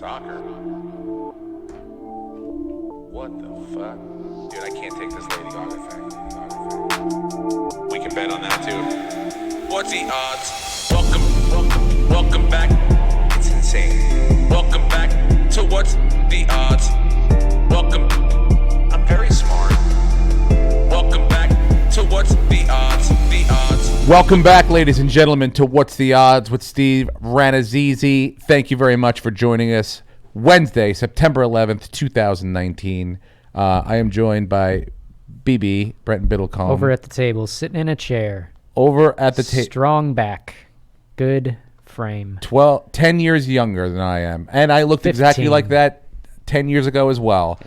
Soccer? What the fuck? Dude, I can't take this Lady Gaga thing. We can bet on that too. What's the odds? Welcome back. It's insane. Welcome back to What's the Odds. I'm very smart. Welcome back to What's the Odds. Welcome back, ladies and gentlemen, to What's the Odds with Steve Ranazizi. Thank you very much for joining us. Wednesday, September 11th, 2019. I am joined by BB, Brenton Biddlecombe. Over at the table, sitting in a chair. Over at the table. Strong back. Good frame. 10 years younger than I am. And I looked 15. exactly like that 10 years ago as well.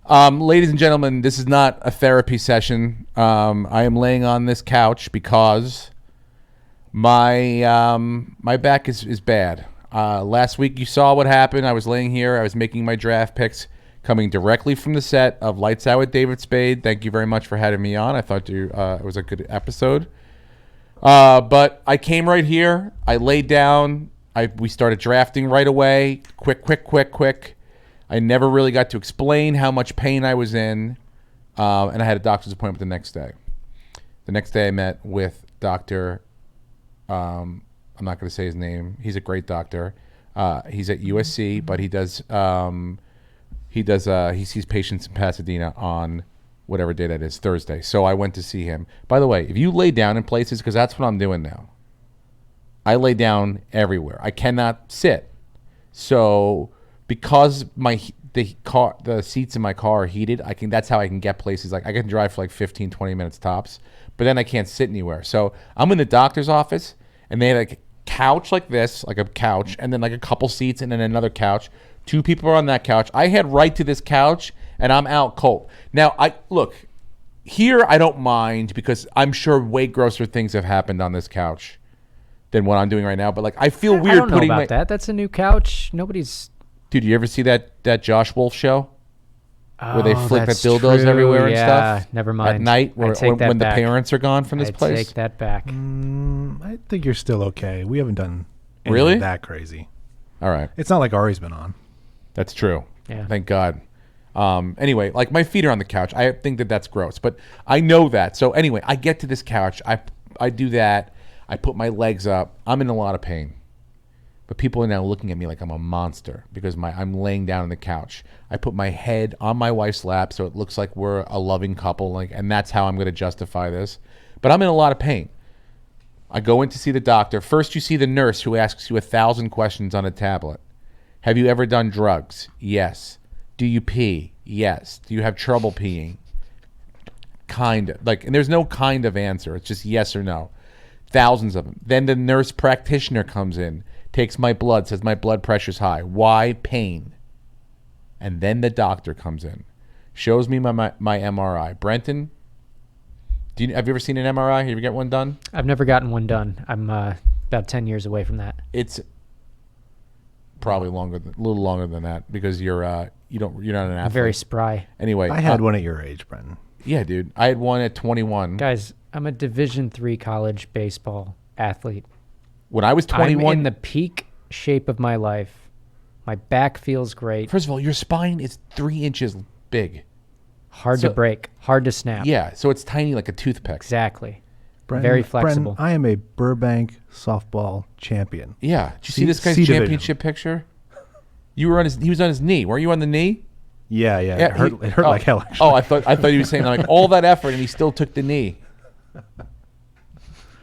Ladies and gentlemen, this is not a therapy session. I am laying on this couch because my back is bad. Last week you saw what happened. I was laying here. I was making my draft picks coming directly from the set of Lights Out with David Spade. Thank you very much for having me on. I thought it was a good episode. But I came right here. I laid down. We started drafting right away. Quick. I never really got to explain how much pain I was in, and I had a doctor's appointment the next day. The next day I met with Dr. I'm not going to say his name. He's a great doctor. He's at USC, but he sees patients in Pasadena on whatever day that is, Thursday. So I went to see him. By the way, if you lay down in places, because that's what I'm doing now. I lay down everywhere. I cannot sit. So because the seats in my car are heated, that's how I can get places. Like I can drive for like 15, 20 minutes tops, but then I can't sit anywhere. So I'm in the doctor's office, and they have like a couch like this, like a couch, and then like a couple seats, and then another couch. Two people are on that couch. I head right to this couch, and I'm out cold. Now, here I don't mind because I'm sure way grosser things have happened on this couch than what I'm doing right now. But like, I feel weird I don't know putting about that. That's a new couch. Nobody's. Dude, you ever see that Josh Wolf show? Where they flick that's the dildos true. everywhere and Yeah, stuff? never mind. At night when the parents are gone from this place? Take that back. I think you're still okay. We haven't done anything Really? that crazy. All right. It's not like Ari's been on. That's true. Yeah. Thank God. Anyway, like my feet are on the couch. I think that's gross, but I know that. So anyway, I get to this couch. I do that. I put my legs up. I'm in a lot of pain. But people are now looking at me like I'm a monster because I'm laying down on the couch. I put my head on my wife's lap so it looks like we're a loving couple, and that's how I'm going to justify this. But I'm in a lot of pain. I go in to see the doctor. First, you see the nurse who asks you 1,000 questions on a tablet. Have you ever done drugs? Yes. Do you pee? Yes. Do you have trouble peeing? Kind of. And there's no kind of answer. It's just yes or no. Thousands of them. Then the nurse practitioner comes in, takes my blood, says my blood pressure's high. Why? Pain. And then the doctor comes in, shows me my MRI. Brenton, have you ever seen an MRI? You ever get one done? I've never gotten one done. I'm about 10 years away from that. It's probably a little longer than that because you're not an athlete. I'm very spry. Anyway, I had one at your age, Brenton. Yeah, dude. I had one at 21. Guys, I'm a Division III college baseball athlete. When I was 21, I'm in the peak shape of my life. My back feels great. First of all, your spine is 3 inches big. Hard to break. Hard to snap. Yeah, so it's tiny like a toothpick. Exactly. Brenton, Very flexible. Brenton, I am a Burbank softball champion. Yeah. Did you see this guy's C division. championship picture? He was on his knee. Weren't you on the knee? Yeah. It hurt like hell, actually. Oh, I thought he was saying like all that effort and he still took the knee.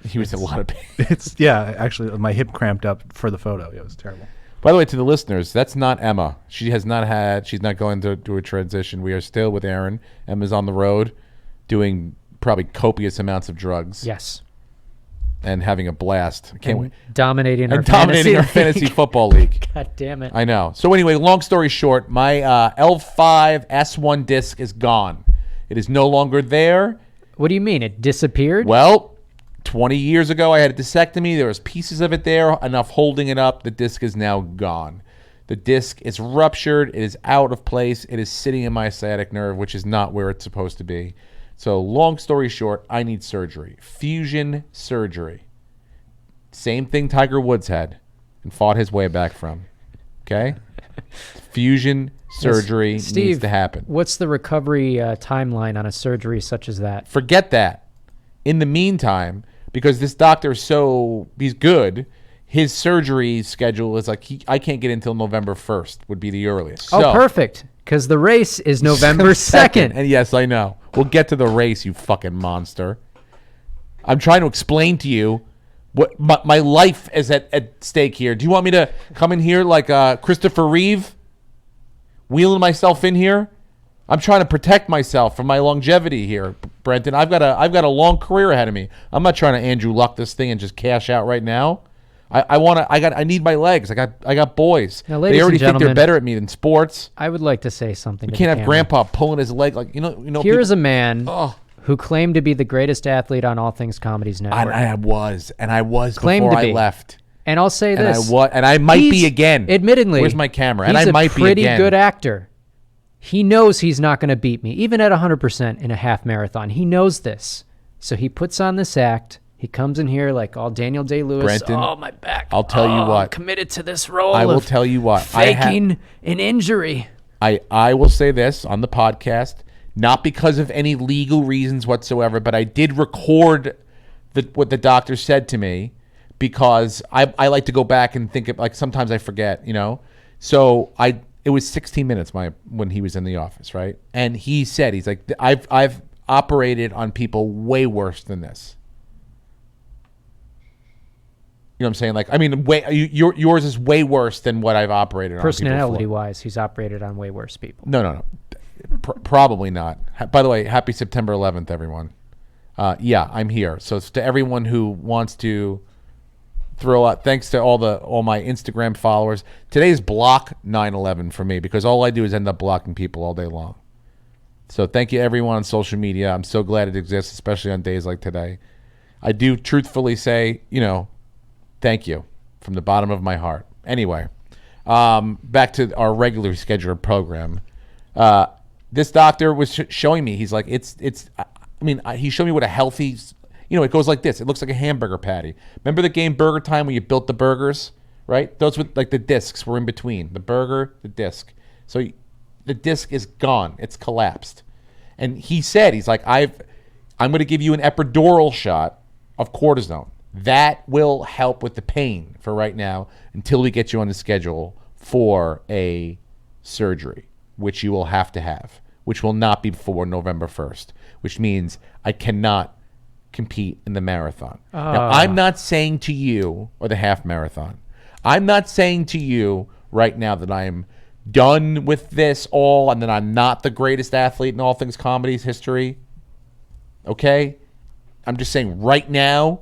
He was in a lot of pain. Actually, my hip cramped up for the photo. Yeah, it was terrible. By the way, to the listeners, that's not Emma. She's not going to do a transition. We are still with Aaron. Emma's on the road doing probably copious amounts of drugs. Yes. And having a blast. I can't wait. Dominating our fantasy football league. God damn it. I know. So anyway, long story short, my L5 S1 disc is gone. It is no longer there. What do you mean? It disappeared? Well, 20 years ago, I had a discectomy. There was pieces of it there, enough holding it up. The disc is now gone. The disc is ruptured. It is out of place. It is sitting in my sciatic nerve, which is not where it's supposed to be. So long story short, I need surgery. Fusion surgery. Same thing Tiger Woods had and fought his way back from. Okay? Fusion surgery needs Steve, to happen. What's the recovery timeline on a surgery such as that? Forget that. In the meantime, because this doctor is he's good, his surgery schedule is like, I can't get until November 1st would be the earliest. Oh, So, perfect. Because the race is November 2nd. And yes, I know. We'll get to the race, you fucking monster. I'm trying to explain to you what my life is at stake here. Do you want me to come in here like Christopher Reeve? Wheeling myself in here? I'm trying to protect myself from my longevity here, Brenton. I've got a long career ahead of me. I'm not trying to Andrew Luck this thing and just cash out right now. I need my legs. I got boys. Now, They ladies already and think they're gentlemen, better at me than sports. I would like to say something. You can't have Grandpa pulling his leg like you know. Here's a man who claimed to be the greatest athlete on All Things Comedy's network. I was Claimed before to I be. left. And I'll say this. And I might be He's- again. Admittedly. Where's my camera? He's And I might be pretty again. good actor. He knows he's not going to beat me, even at 100% in a half marathon. He knows this. So he puts on this act. He comes in here like all Daniel Day-Lewis. Brenton, Oh, my back. I'll tell you what. I'm committed to this role. I will of tell you what. Faking an injury. I will say this on the podcast, not because of any legal reasons whatsoever, but I did record what the doctor said to me because I like to go back and think of, like, sometimes I forget, So it was 16 minutes when he was in the office, right? And he said, he's like, I've operated on people way worse than this. You know what I'm saying? Like, I mean, yours is way worse than what I've operated on. Personality-wise, he's operated on way worse people. No. Probably not. By the way, happy September 11th, everyone. Yeah, I'm here. So it's to everyone who wants to throw out, thanks to all my Instagram followers. Today's block 9/11 for me because all I do is end up blocking people all day long. So thank you everyone on social media. I'm so glad it exists, especially on days like today. I do truthfully say, thank you from the bottom of my heart. Anyway, back to our regularly scheduled program. This doctor was showing me. He's like, he showed me what a healthy, it goes like this. It looks like a hamburger patty. Remember the game Burger Time when you built the burgers, right? Those with like the discs were in between the burger, the disc. So the disc is gone. It's collapsed. And he's like, I'm going to give you an epidural shot of cortisone. That will help with the pain for right now until we get you on the schedule for a surgery, which you will have to have, which will not be before November 1st, which means I cannot compete in the marathon. Now, I'm not saying to you, or the half marathon, I'm not saying to you right now that I am done with this all and that I'm not the greatest athlete in all things comedy's history. Okay? I'm just saying right now,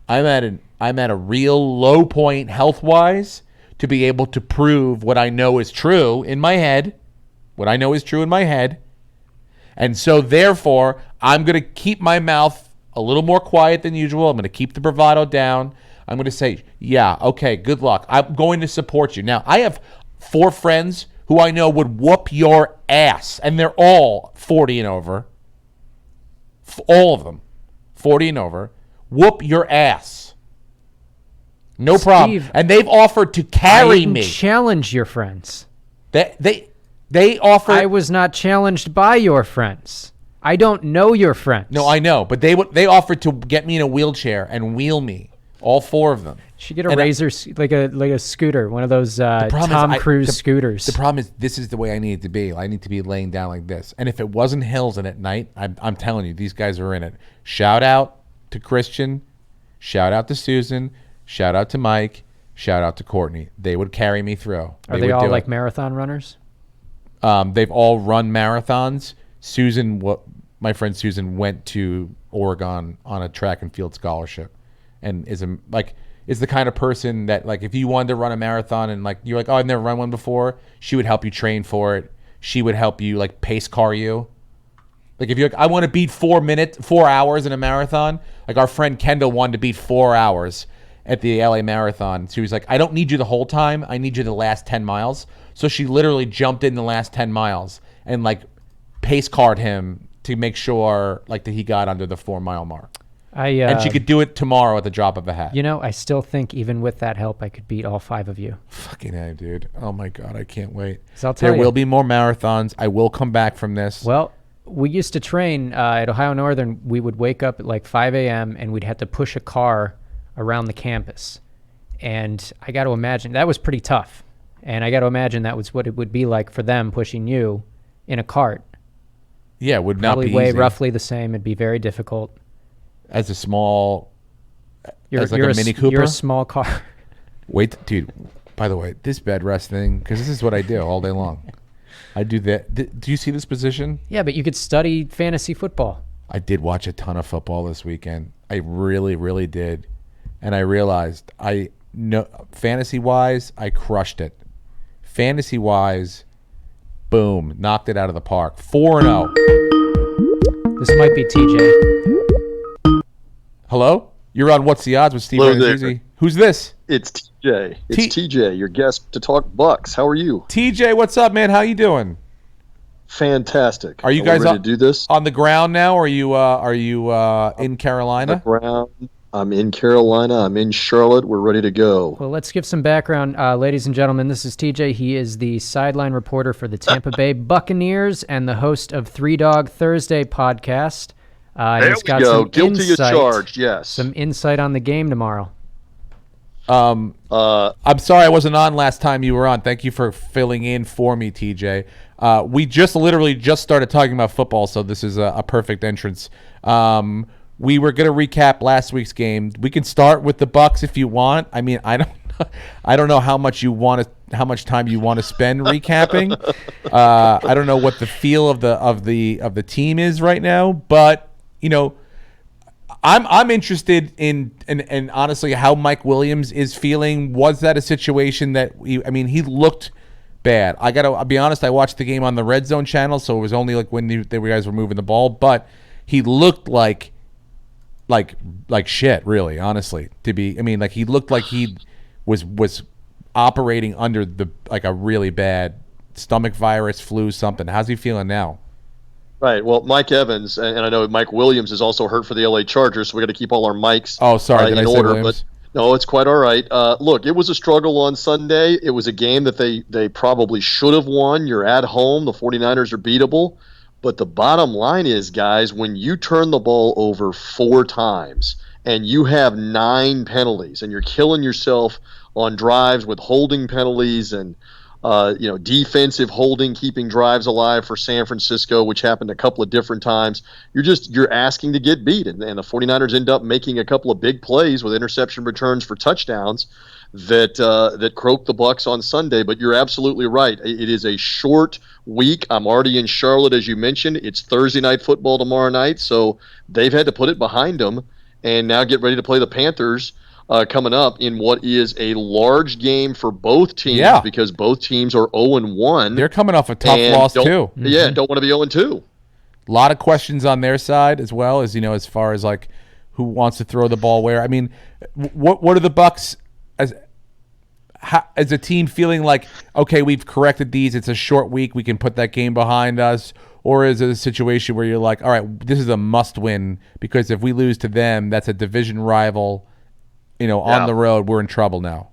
I'm at a real low point health-wise to be able to prove what I know is true in my head. What I know is true in my head. And so, therefore, I'm going to keep my mouth a little more quiet than usual. I'm going to keep the bravado down. I'm going to say, yeah, okay, good luck. I'm going to support you. Now, I have 4 friends who I know would whoop your ass, and they're all 40 and over. All of them, 40 and over. Whoop your ass. No problem. Steve, and they've offered to carry me. Challenge your friends. They offer. I was not challenged by your friends. I don't know your friends. No, I know, but they offered to get me in a wheelchair and wheel me, all 4 of them. Should get a razor, like a scooter, one of those Tom Cruise scooters. The problem is, this is the way I need it to be. I need to be laying down like this. And if it wasn't hills and at night, I'm telling you, these guys are in it. Shout out to Christian, shout out to Susan, shout out to Mike, shout out to Courtney. They would carry me through. Are they all like marathon runners? They've all run marathons. My friend Susan went to Oregon on a track and field scholarship, and is the kind of person that, like, if you wanted to run a marathon and like you're like, oh, I've never run one before, she would help you train for it. She would help you like pace car you. Like if you're like, I want to beat 4 hours in a marathon. Like our friend Kendall wanted to beat 4 hours at the LA Marathon. She was like, I don't need you the whole time. I need you the last 10 miles. So she literally jumped in the last 10 miles and like pace carred him to make sure like that he got under the 4 mile mark. And she could do it tomorrow at the drop of a hat. I still think even with that help, I could beat all 5 of you. Fucking A, dude. Oh, my God. I can't wait. So I'll tell there you. will be more marathons. I will come back from this. Well, we used to train at Ohio Northern. We would wake up at like 5 a.m. and we'd have to push a car around the campus. And I got to imagine that was pretty tough. And I got to imagine that was what it would be like for them pushing you in a cart. Yeah, it would not Probably be weigh easy. roughly the same. It'd be very difficult. As a small, You're a Mini Cooper? You're a small car. Wait, dude, by the way, this bed rest thing, because this is what I do all day long. I do that. Do you see this position? Yeah, but you could study fantasy football. I did watch a ton of football this weekend. I really, really did. And I realized fantasy-wise, I crushed it. Fantasy-wise, boom, knocked it out of the park. 4-0. This might be TJ. Hello? You're on What's the Odds with Steve Hello and there. Susie. Who's this? It's TJ. It's TJ, your guest to talk Bucks. How are you? TJ, what's up, man? How you doing? Fantastic. Are you guys ready to do this? on the ground now, or are you in Carolina? Ground. I'm in Carolina. I'm in Charlotte. We're ready to go. Well, let's give some background. Ladies and gentlemen, this is TJ. He is the sideline reporter for the Tampa Bay Buccaneers and the host of Three Dog Thursday podcast. There he's we got go. some Guilty as insight, charged, yes. some insight on the game tomorrow. I'm sorry I wasn't on last time you were on. Thank you for filling in for me, TJ. We literally just started talking about football, so this is a perfect entrance. We were going to recap last week's game. We can start with the Bucks if you want. I mean, I don't know how much time you want to spend recapping. I don't know what the feel of the team is right now, but I'm interested in honestly how Mike Williams is feeling. Was that a situation that he looked bad? I gotta be honest. I watched the game on the Red Zone channel, so it was only like when you guys were moving the ball, but he looked like shit. Really, honestly, he looked like he was operating under a really bad stomach virus, flu, something. How's he feeling now? Right. Well, Mike Evans, and I know Mike Williams is also hurt for the LA Chargers, so we got to keep all our mics Oh, sorry. Did I in say order. Williams? But no, it's quite all right. Look, it was a struggle on Sunday. It was a game that they probably should have won. You're at home. The 49ers are beatable. But the bottom line is, guys, when you turn the ball over 4 times and you have 9 penalties and you're killing yourself on drives with holding penalties and defensive holding, keeping drives alive for San Francisco, which happened a couple of different times. You're asking to get beat. And the 49ers end up making a couple of big plays with interception returns for touchdowns that croaked the Bucks on Sunday. But you're absolutely right. It is a short week. I'm already in Charlotte, as you mentioned. It's Thursday night football tomorrow night, so they've had to put it behind them and now get ready to play the Panthers coming up in what is a large game for both teams because both teams are 0-1. They're coming off a tough loss too. Yeah, don't want to be 0-2. A lot of questions on their side as well as far as like who wants to throw the ball where. I mean, what are the Bucks as a team feeling like? Okay, we've corrected these. It's a short week. We can put that game behind us. Or is it a situation where you're like, all right, this is a must-win because if we lose to them, that's a division rival. On the road, we're in trouble now.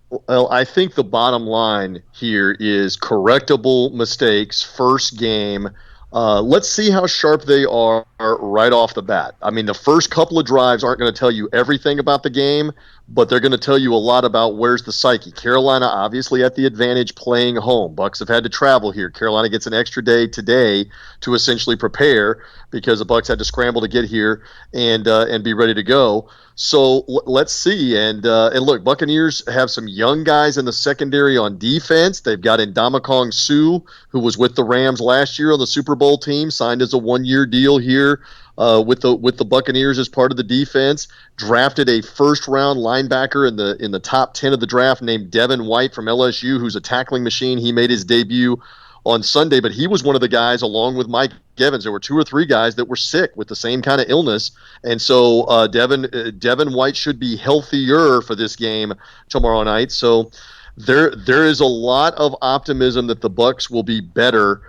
Well, I think the bottom line here is correctable mistakes, first game. Let's see how sharp they are right off the bat. I mean, the first couple of drives aren't going to tell you everything about the game, but they're going to tell you a lot about where's the psyche. Carolina obviously at the advantage playing home. Bucks have had to travel here. Carolina gets an extra day today to essentially prepare because the Bucks had to scramble to get here and be ready to go. So let's see. And look, Buccaneers have some young guys in the secondary on defense. They've got Ndamukong Suh, who was with the Rams last year on the Super Bowl team, signed as a 1-year deal here with the Buccaneers as part of the defense. Drafted a first-round linebacker in the top 10 of the draft named Devin White from LSU, who's a tackling machine. He made his debut on Sunday, but he was one of the guys, along with Mike Evans. There were 2 or 3 guys that were sick with the same kind of illness, and so Devin White should be healthier for this game tomorrow night. So there is a lot of optimism that the Bucks will be better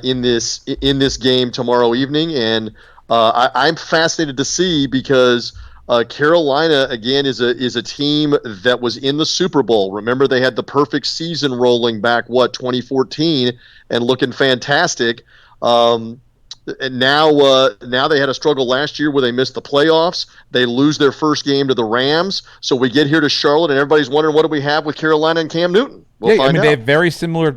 in this game tomorrow evening, and I'm fascinated to see because Carolina again is a team that was in the Super Bowl. Remember, they had the perfect season rolling back 2014 and looking fantastic. And now they had a struggle last year where they missed the playoffs. They lose their first game to the Rams. So we get here to Charlotte, and everybody's wondering, what do we have with Carolina and Cam Newton? We'll find out. They have very similar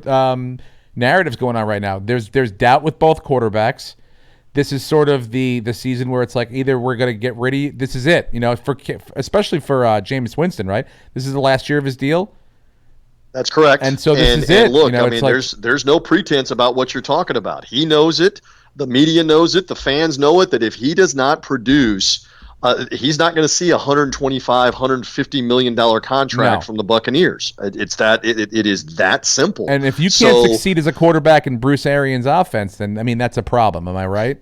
narratives going on right now. There's doubt with both quarterbacks. This is sort of the season where it's like either we're going to get rid of. This is it, especially for Jameis Winston, right? This is the last year of his deal. That's correct. And so this is it. Look, there's no pretense about what you're talking about. He knows it. The media knows it. The fans know it. That if he does not produce, he's not going to see a $125-150 million contract from the Buccaneers. It is that simple. And if you can't succeed as a quarterback in Bruce Arians' offense, then that's a problem. Am I right?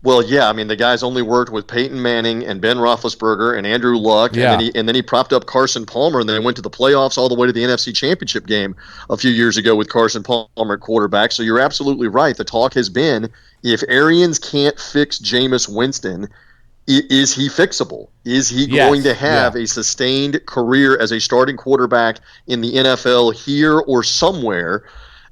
Well, yeah. The guy's only worked with Peyton Manning and Ben Roethlisberger and Andrew Luck, and then he propped up Carson Palmer, and then they went to the playoffs all the way to the NFC Championship game a few years ago with Carson Palmer at quarterback. So you're absolutely right. The talk has been, if Arians can't fix Jameis Winston, is he fixable? Is he going to have a sustained career as a starting quarterback in the NFL here or somewhere?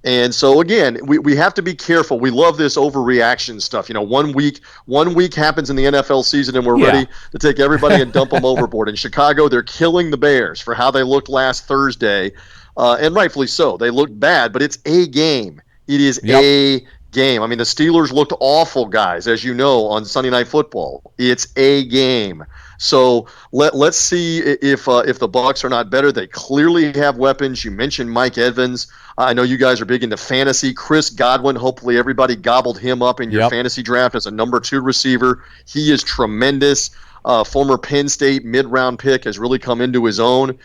And so again, we have to be careful. We love this overreaction stuff. 1 week happens in the NFL season, and we're ready to take everybody and dump them overboard. In Chicago, they're killing the Bears for how they looked last Thursday, and rightfully so. They looked bad, but it's a game. It is a game. The Steelers looked awful, guys, as you know, on Sunday Night Football. It's a game. So let's see if the Bucs are not better. They clearly have weapons. You mentioned Mike Evans. I know you guys are big into fantasy. Chris Godwin, hopefully everybody gobbled him up in your fantasy draft as a number 2 receiver. He is tremendous. Former Penn State mid-round pick has really come into his own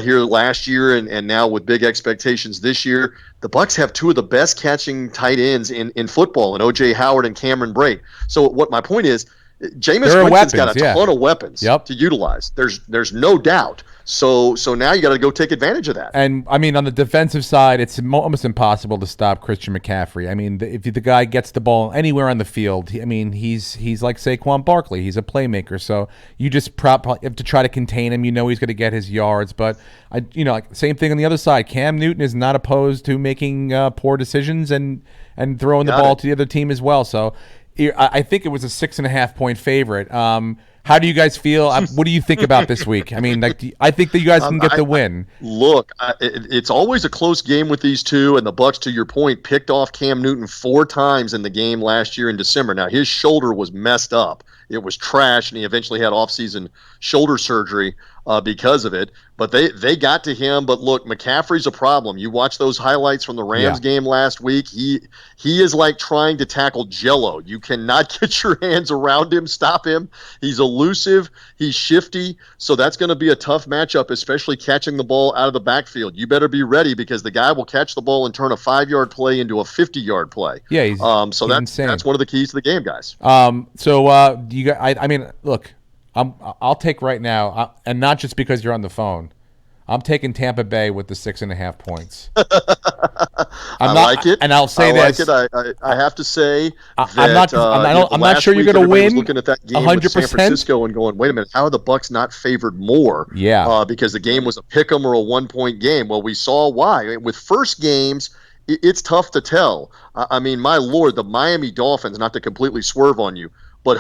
here last year and now with big expectations this year. The Bucs have 2 of the best catching tight ends in football, in O.J. Howard and Cameron Brate. So what my point is, Jameis Winston's got a ton of weapons to utilize. There's no doubt. So now you got to go take advantage of that. And on the defensive side, it's almost impossible to stop Christian McCaffrey. If the guy gets the ball anywhere on the field, he's like Saquon Barkley. He's a playmaker. So you just have to try to contain him. He's going to get his yards. But same thing on the other side. Cam Newton is not opposed to making poor decisions and throwing the ball to the other team as well. So I think it was a 6.5 point favorite. How do you guys feel? What do you think about this week? I think that you guys can get the win. Look, it's always a close game with these two, and the Bucs, to your point, picked off Cam Newton 4 times in the game last year in December. Now, his shoulder was messed up. It was trash, and he eventually had off-season shoulder surgery because of it. But they got to him. But look, McCaffrey's a problem. You watch those highlights from the Rams game last week. He is like trying to tackle Jell-O. You cannot get your hands around him, stop him. He's elusive. He's shifty. So that's going to be a tough matchup, especially catching the ball out of the backfield. You better be ready because the guy will catch the ball and turn a 5-yard play into a 50-yard play. Yeah, he's insane. That's one of the keys to the game, guys. Look, I'll take right now, and not just because you're on the phone. I'm taking Tampa Bay with the 6.5 points. I like it, and I'll say this. I have to say that I'm not sure you're going to win. Looking at that game 100%. with San Francisco and going, wait a minute, how are the Bucs not favored more? Yeah, because the game was a pick'em or a 1-point game. Well, we saw why. With first games, it's tough to tell. My Lord, the Miami Dolphins, not to completely swerve on you, but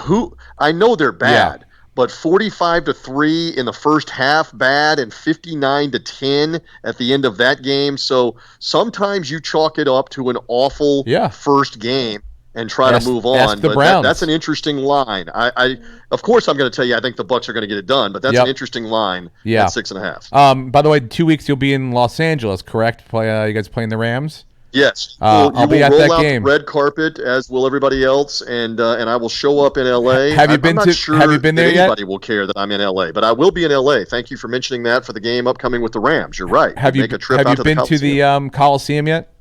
I know they're bad. Yeah. But 45-3 in the first half, bad, and 59-10 at the end of that game. So sometimes you chalk it up to an awful first game and try to move on. But that's an interesting line. Of course, I'm going to tell you I think the Bucs are going to get it done, but that's an interesting line at 6.5. By the way, 2 weeks you'll be in Los Angeles, correct? You guys playing the Rams? Yes, I'll be at that game. The red carpet, as will everybody else, and I will show up in L.A. Have you been there yet? Anybody will care that I'm in L.A., but I will be in L.A. Thank you for mentioning that for the game upcoming with the Rams. You're right. Have you been to the Coliseum yet?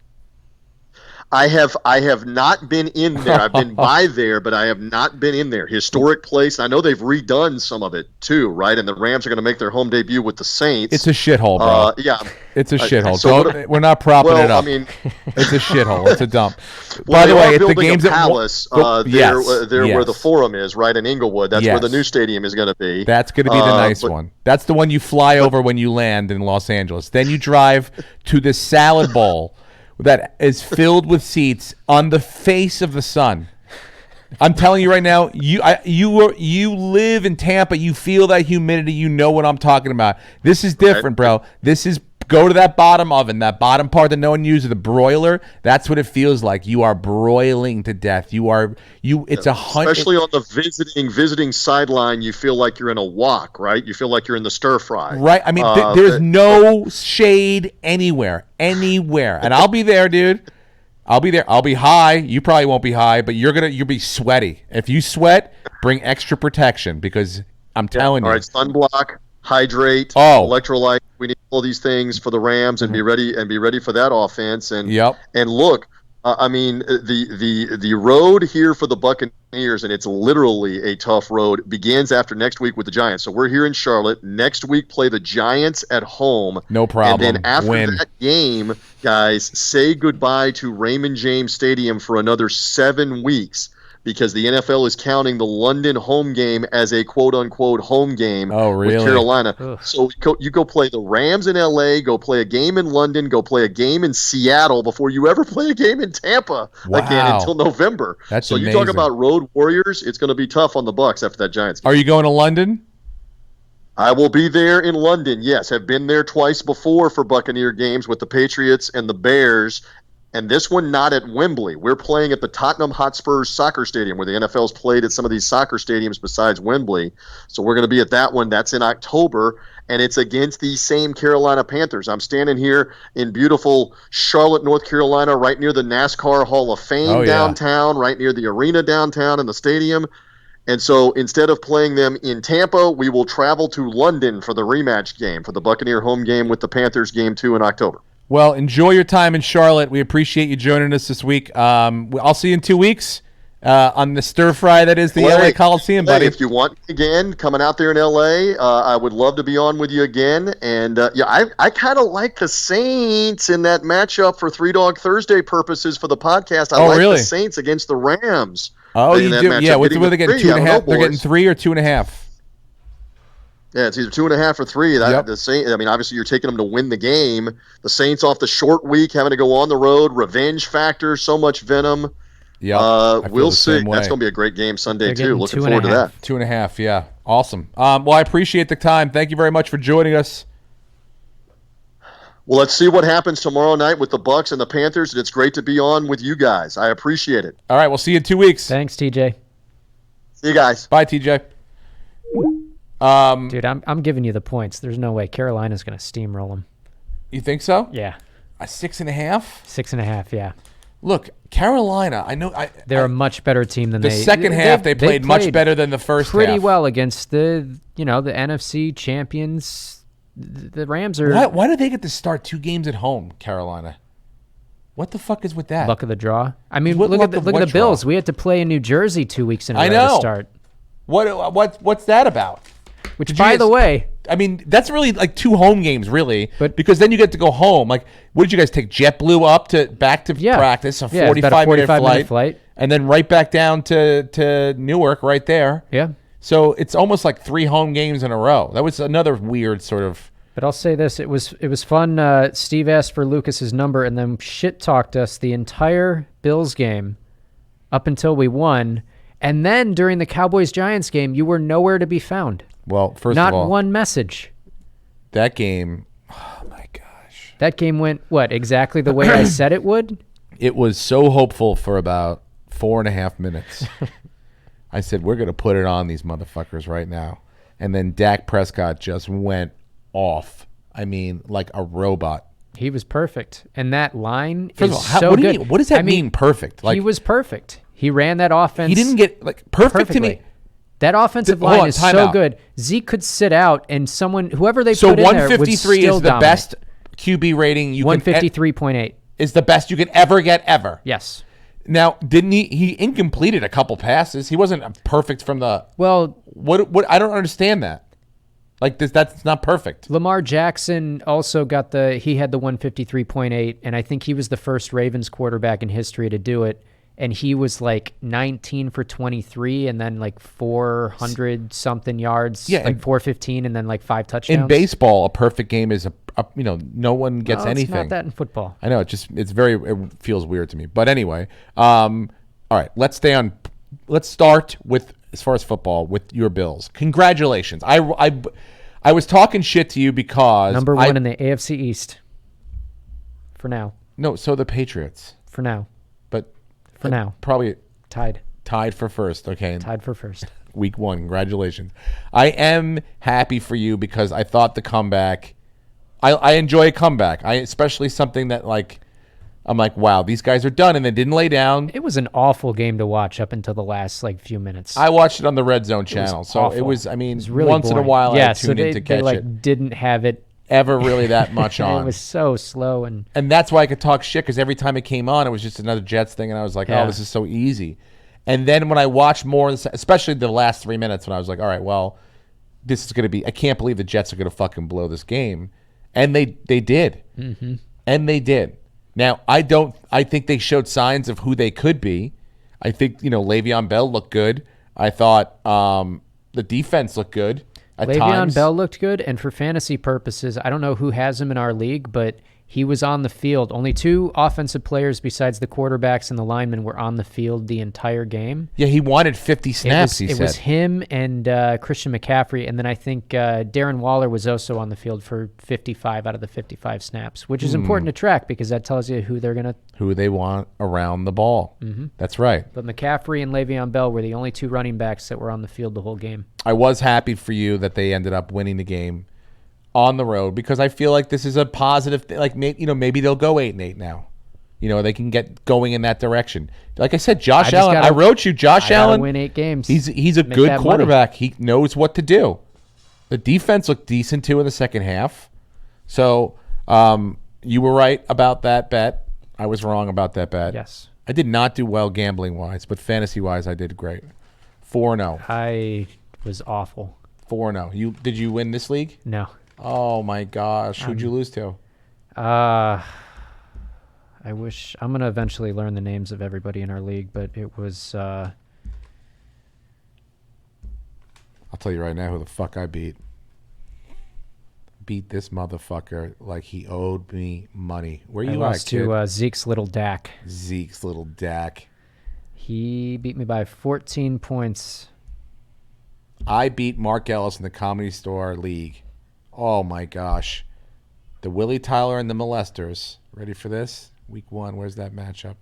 I have not been in there. I've been by there, but I have not been in there. Historic place. I know they've redone some of it too, right? And the Rams are going to make their home debut with the Saints. It's a shithole, bro. Yeah, it's a shithole. So we're not propping it up. I mean, it's a shithole. It's a dump. Well, by the way, building the games a palace yes, where the Forum is, right in Inglewood. That's where the new stadium is going to be. That's going to be the nice one. That's the one you fly over when you land in Los Angeles. Then you drive to the salad bowl that is filled with seats on the face of the sun. I'm telling you right now, you live in Tampa. You feel that humidity. You know what I'm talking about. This is different, bro. This is go to that bottom oven, that bottom part that no one uses, the broiler. That's what it feels like. You are broiling to death. It's 100. Especially on the visiting sideline, you feel like you're in a wok, right? You feel like you're in the stir fry. Right. I mean, there's no shade anywhere. And I'll be there, dude. I'll be there. I'll be high. You probably won't be high, but you'll be sweaty. If you sweat, bring extra protection because I'm telling you. All right, sunblock, hydrate, electrolyte. We need all these things for the Rams and be ready for that offense. And and look, I mean the road here for the Buccaneers, and it's literally a tough road, begins after next week with the Giants. So we're here in Charlotte. Next week play the Giants at home. No problem. And then after that game, guys, say goodbye to Raymond James Stadium for another 7 weeks. Because the NFL is counting the London home game as a quote-unquote home game with Carolina. Ugh. So you go play the Rams in L.A., go play a game in London, go play a game in Seattle before you ever play a game in Tampa again until November. That's amazing. You talk about road warriors, it's going to be tough on the Bucs after that Giants game. Are you going to London? I will be there in London, yes. Have been there twice before for Buccaneer games with the Patriots and the Bears. And this one not at Wembley. We're playing at the Tottenham Hotspur soccer stadium where the NFL's played at some of these soccer stadiums besides Wembley. So we're going to be at that one. That's in October, and it's against the same Carolina Panthers. I'm standing here in beautiful Charlotte, North Carolina, right near the NASCAR Hall of Fame downtown, right near the arena downtown and the stadium. And so instead of playing them in Tampa, we will travel to London for the rematch game, for the Buccaneer home game with the Panthers game 2 in October. Well, enjoy your time in Charlotte. We appreciate you joining us this week. I'll see you in 2 weeks on the stir fry that is the LA Coliseum, buddy. If you want me again, coming out there in LA, I would love to be on with you again. And I kind of like the Saints in that matchup for Three Dog Thursday purposes for the podcast. I like the Saints against the Rams. Oh, you do? Yeah, what's they getting 2.5? They're getting 3 or 2.5. Yeah, it's either 2.5 or 3. The Saints, I mean, obviously you're taking them to win the game. The Saints off the short week, having to go on the road, revenge factor, so much venom. Yeah, we'll see. That's going to be a great game Sunday too. Looking forward to that. 2.5, yeah, awesome. Well, I appreciate the time. Thank you very much for joining us. Well, let's see what happens tomorrow night with the Bucs and the Panthers, and it's great to be on with you guys. I appreciate it. All right, we'll see you in 2 weeks. Thanks, TJ. See you guys. Bye, TJ. Dude, I'm giving you the points. There's no way Carolina's going to steamroll them. You think so? Yeah. A 6.5? 6.5, yeah. Look, Carolina, I know they're a much better team than the second half. They played much better than the first pretty half. well against the NFC champions. The Rams are. Why do they get to start 2 games at home, Carolina? What the fuck is with that? Luck of the draw. I mean, look at the Bills. We had to play in New Jersey 2 weeks in a row to start. What's that about? Which, by the way, I mean, that's really like 2 home games, really. But because then you get to go home. Like, what did you guys take? JetBlue back to practice, a 45-minute flight, and then right back down to Newark, right there. Yeah. So it's almost like 3 home games in a row. That was another weird sort of. But I'll say this: it was fun. Steve asked for Lucas's number and then shit talked us the entire Bills game up until we won, and then during the Cowboys-Giants game, you were nowhere to be found. Well, first of all, not one message. That game, oh my gosh. That game went, exactly the way I said it would? It was so hopeful for about 4.5 minutes. I said, we're going to put it on these motherfuckers right now. And then Dak Prescott just went off. I mean, like a robot. He was perfect. And that line First is of all, so good. What does that mean, perfect? Like, he was perfect. He ran that offense. He didn't get, perfect perfectly. To me. That offensive line is so good. Zeke could sit out, and whoever they put in there would still dominate. So 153 is the best QB rating you can. 153.8. is the best you can ever get ever. Yes. Now, didn't he incompleted a couple passes. He wasn't perfect from the Well, what I don't understand that. Like that's not perfect. Lamar Jackson also he had the 153.8, and I think he was the first Ravens quarterback in history to do it. And he was like 19 for 23 and then like 400 something yards, Yeah, like 415 and then like 5 touchdowns. In baseball, a perfect game is no one gets No, it's anything. not that in football. I know it feels weird to me. But anyway, all right, let's start with, as far as football, with your Bills. Congratulations. I was talking shit to you because Number one in the AFC East. For now. No, so the Patriots. For now. But For now. Probably Tied for first. Okay. Tied for first. Week 1. Congratulations. I am happy for you because I thought the comeback. I enjoy a comeback. Especially something that I'm like, wow, these guys are done, and they didn't lay down. It was an awful game to watch up until the last few minutes. I watched it on the Red Zone channel, so awful. it was. I mean, It was really once in a boring. while yeah, I tune in to catch they it. Didn't have it Ever really that much on. It was so slow, and that's why I could talk shit, because every time it came on, it was just another Jets thing, and I was like, Yeah. oh, this is so easy. And then when I watched more, especially the last 3 minutes, when I was like, all right, well, this is going to be. I can't believe the Jets are going to fucking blow this game, and they did, and they did. Now I think they showed signs of who they could be. I think Le'Veon Bell looked good. I thought the defense looked good. At Le'Veon times. Bell looked good, and for fantasy purposes, I don't know who has him in our league, but he was on the field. Only 2 offensive players besides the quarterbacks and the linemen were on the field the entire game. Yeah, he wanted 50 snaps, It was him and Christian McCaffrey, and then I think Darren Waller was also on the field for 55 out of the 55 snaps, which is important to track because that tells you who they want around the ball. That's right. But McCaffrey and Le'Veon Bell were the only 2 running backs that were on the field the whole game. I was happy for you that they ended up winning the game on the road, because I feel like this is a positive thing. Like, maybe they'll go 8-8 now. They can get going in that direction. Like I said, Josh Allen. I wrote you, Josh Allen. Win 8 games. He's a good quarterback. He knows what to do. The defense looked decent too in the second half. So you were right about that bet. I was wrong about that bet. Yes. I did not do well gambling wise, but fantasy wise, I did great. 4-0. I was awful. 4-0. Did you win this league? No. Oh my gosh, who'd you lose to? I wish I'm gonna eventually learn the names of everybody in our league, but it was. I'll tell you right now who the fuck I beat. Beat this motherfucker like he owed me money. Where you I at, lost kid? to Zeke's little Dak. Zeke's little Dak. He beat me by 14 points. I beat Mark Ellis in the Comedy Store League. Oh my gosh. The Willie Tyler and the Molesters. Ready for this? Week 1. Where's that matchup?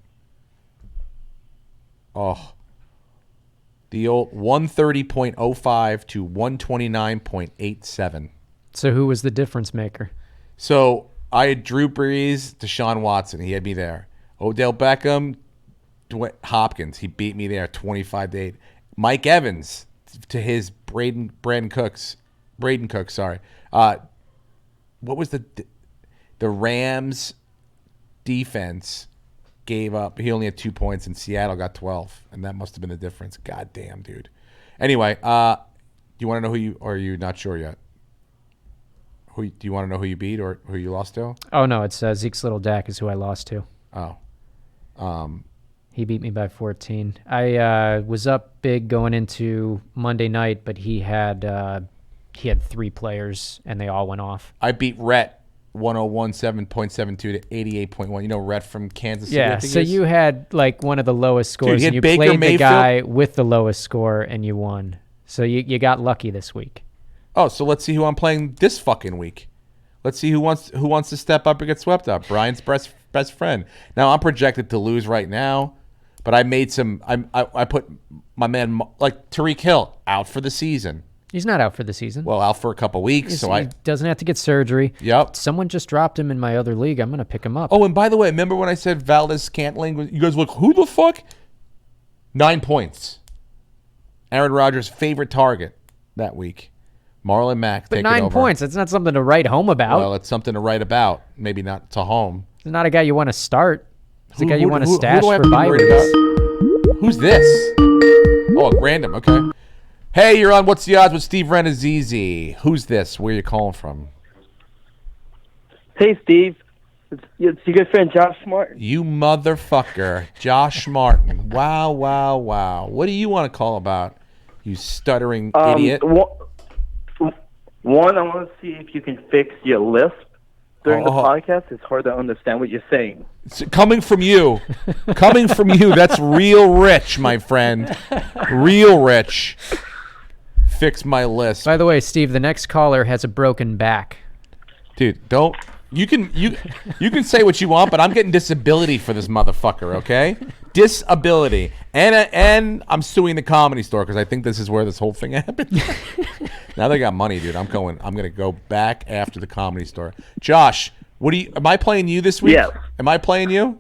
Oh. The old 130.05 to 129.87. So who was the difference maker? So I had Drew Brees, Deshaun Watson. He had me there. Odell Beckham, Hopkins. He beat me there 25-8. Mike Evans to his Braden Cooks. Sorry. What was the Rams defense gave up? He only had 2 points, and Seattle got 12, and that must have been the difference. God damn, dude. Anyway, do you want to know or are you not sure yet? Do you want to know who you beat or who you lost to? Oh no, it's Zeke's little Dak is who I lost to. Oh. He beat me by 14. I was up big going into Monday night, but he had 3 players, and they all went off. I beat Rhett 101.72 to 88.1. You know Rhett from Kansas City? Yeah, so you had like one of the lowest scores, Dude, and you Baker played the Mayfield? guy with the lowest score, and you won. So you got lucky this week. Oh, so let's see who I'm playing this fucking week. Let's see who wants to step up or get swept up. Brian's best friend. Now I'm projected to lose right now, but I made some. I put my man like Tariq Hill out for the season. He's not out for the season. Well, out for a couple weeks. He doesn't have to get surgery. Yep. Someone just dropped him in my other league. I'm going to pick him up. Oh, and by the way, remember when I said Valdez-Scantling? You guys look, who the fuck? 9 points. Aaron Rodgers' favorite target that week. Marlon Mack but taking 9 over. points. That's not something to write home about. Well, it's something to write about. Maybe not to home. He's not a guy you want to start. He's a guy you want to who stash do I have for to be bye worried weeks. about? Who's this? Oh, random. Okay. Hey, you're on What's the Odds with Steve Renazizi. Who's this? Where are you calling from? Hey, Steve. It's your good friend Josh Martin. You motherfucker. Josh Martin. Wow, wow, wow. What do you want to call about, you stuttering idiot? One, I want to see if you can fix your lisp during the Oh. podcast. It's hard to understand what you're saying. Coming from you. That's real rich, my friend. Real rich. Fix my list. By the way, Steve, the next caller has a broken back. Dude, don't. You can say what you want, but I'm getting disability for this motherfucker, okay? Disability. And I'm suing the Comedy Store because I think this is where this whole thing happened. Now they got money, dude. I'm going to go back after the Comedy Store. Josh, am I playing you this week? Yes. Am I playing you?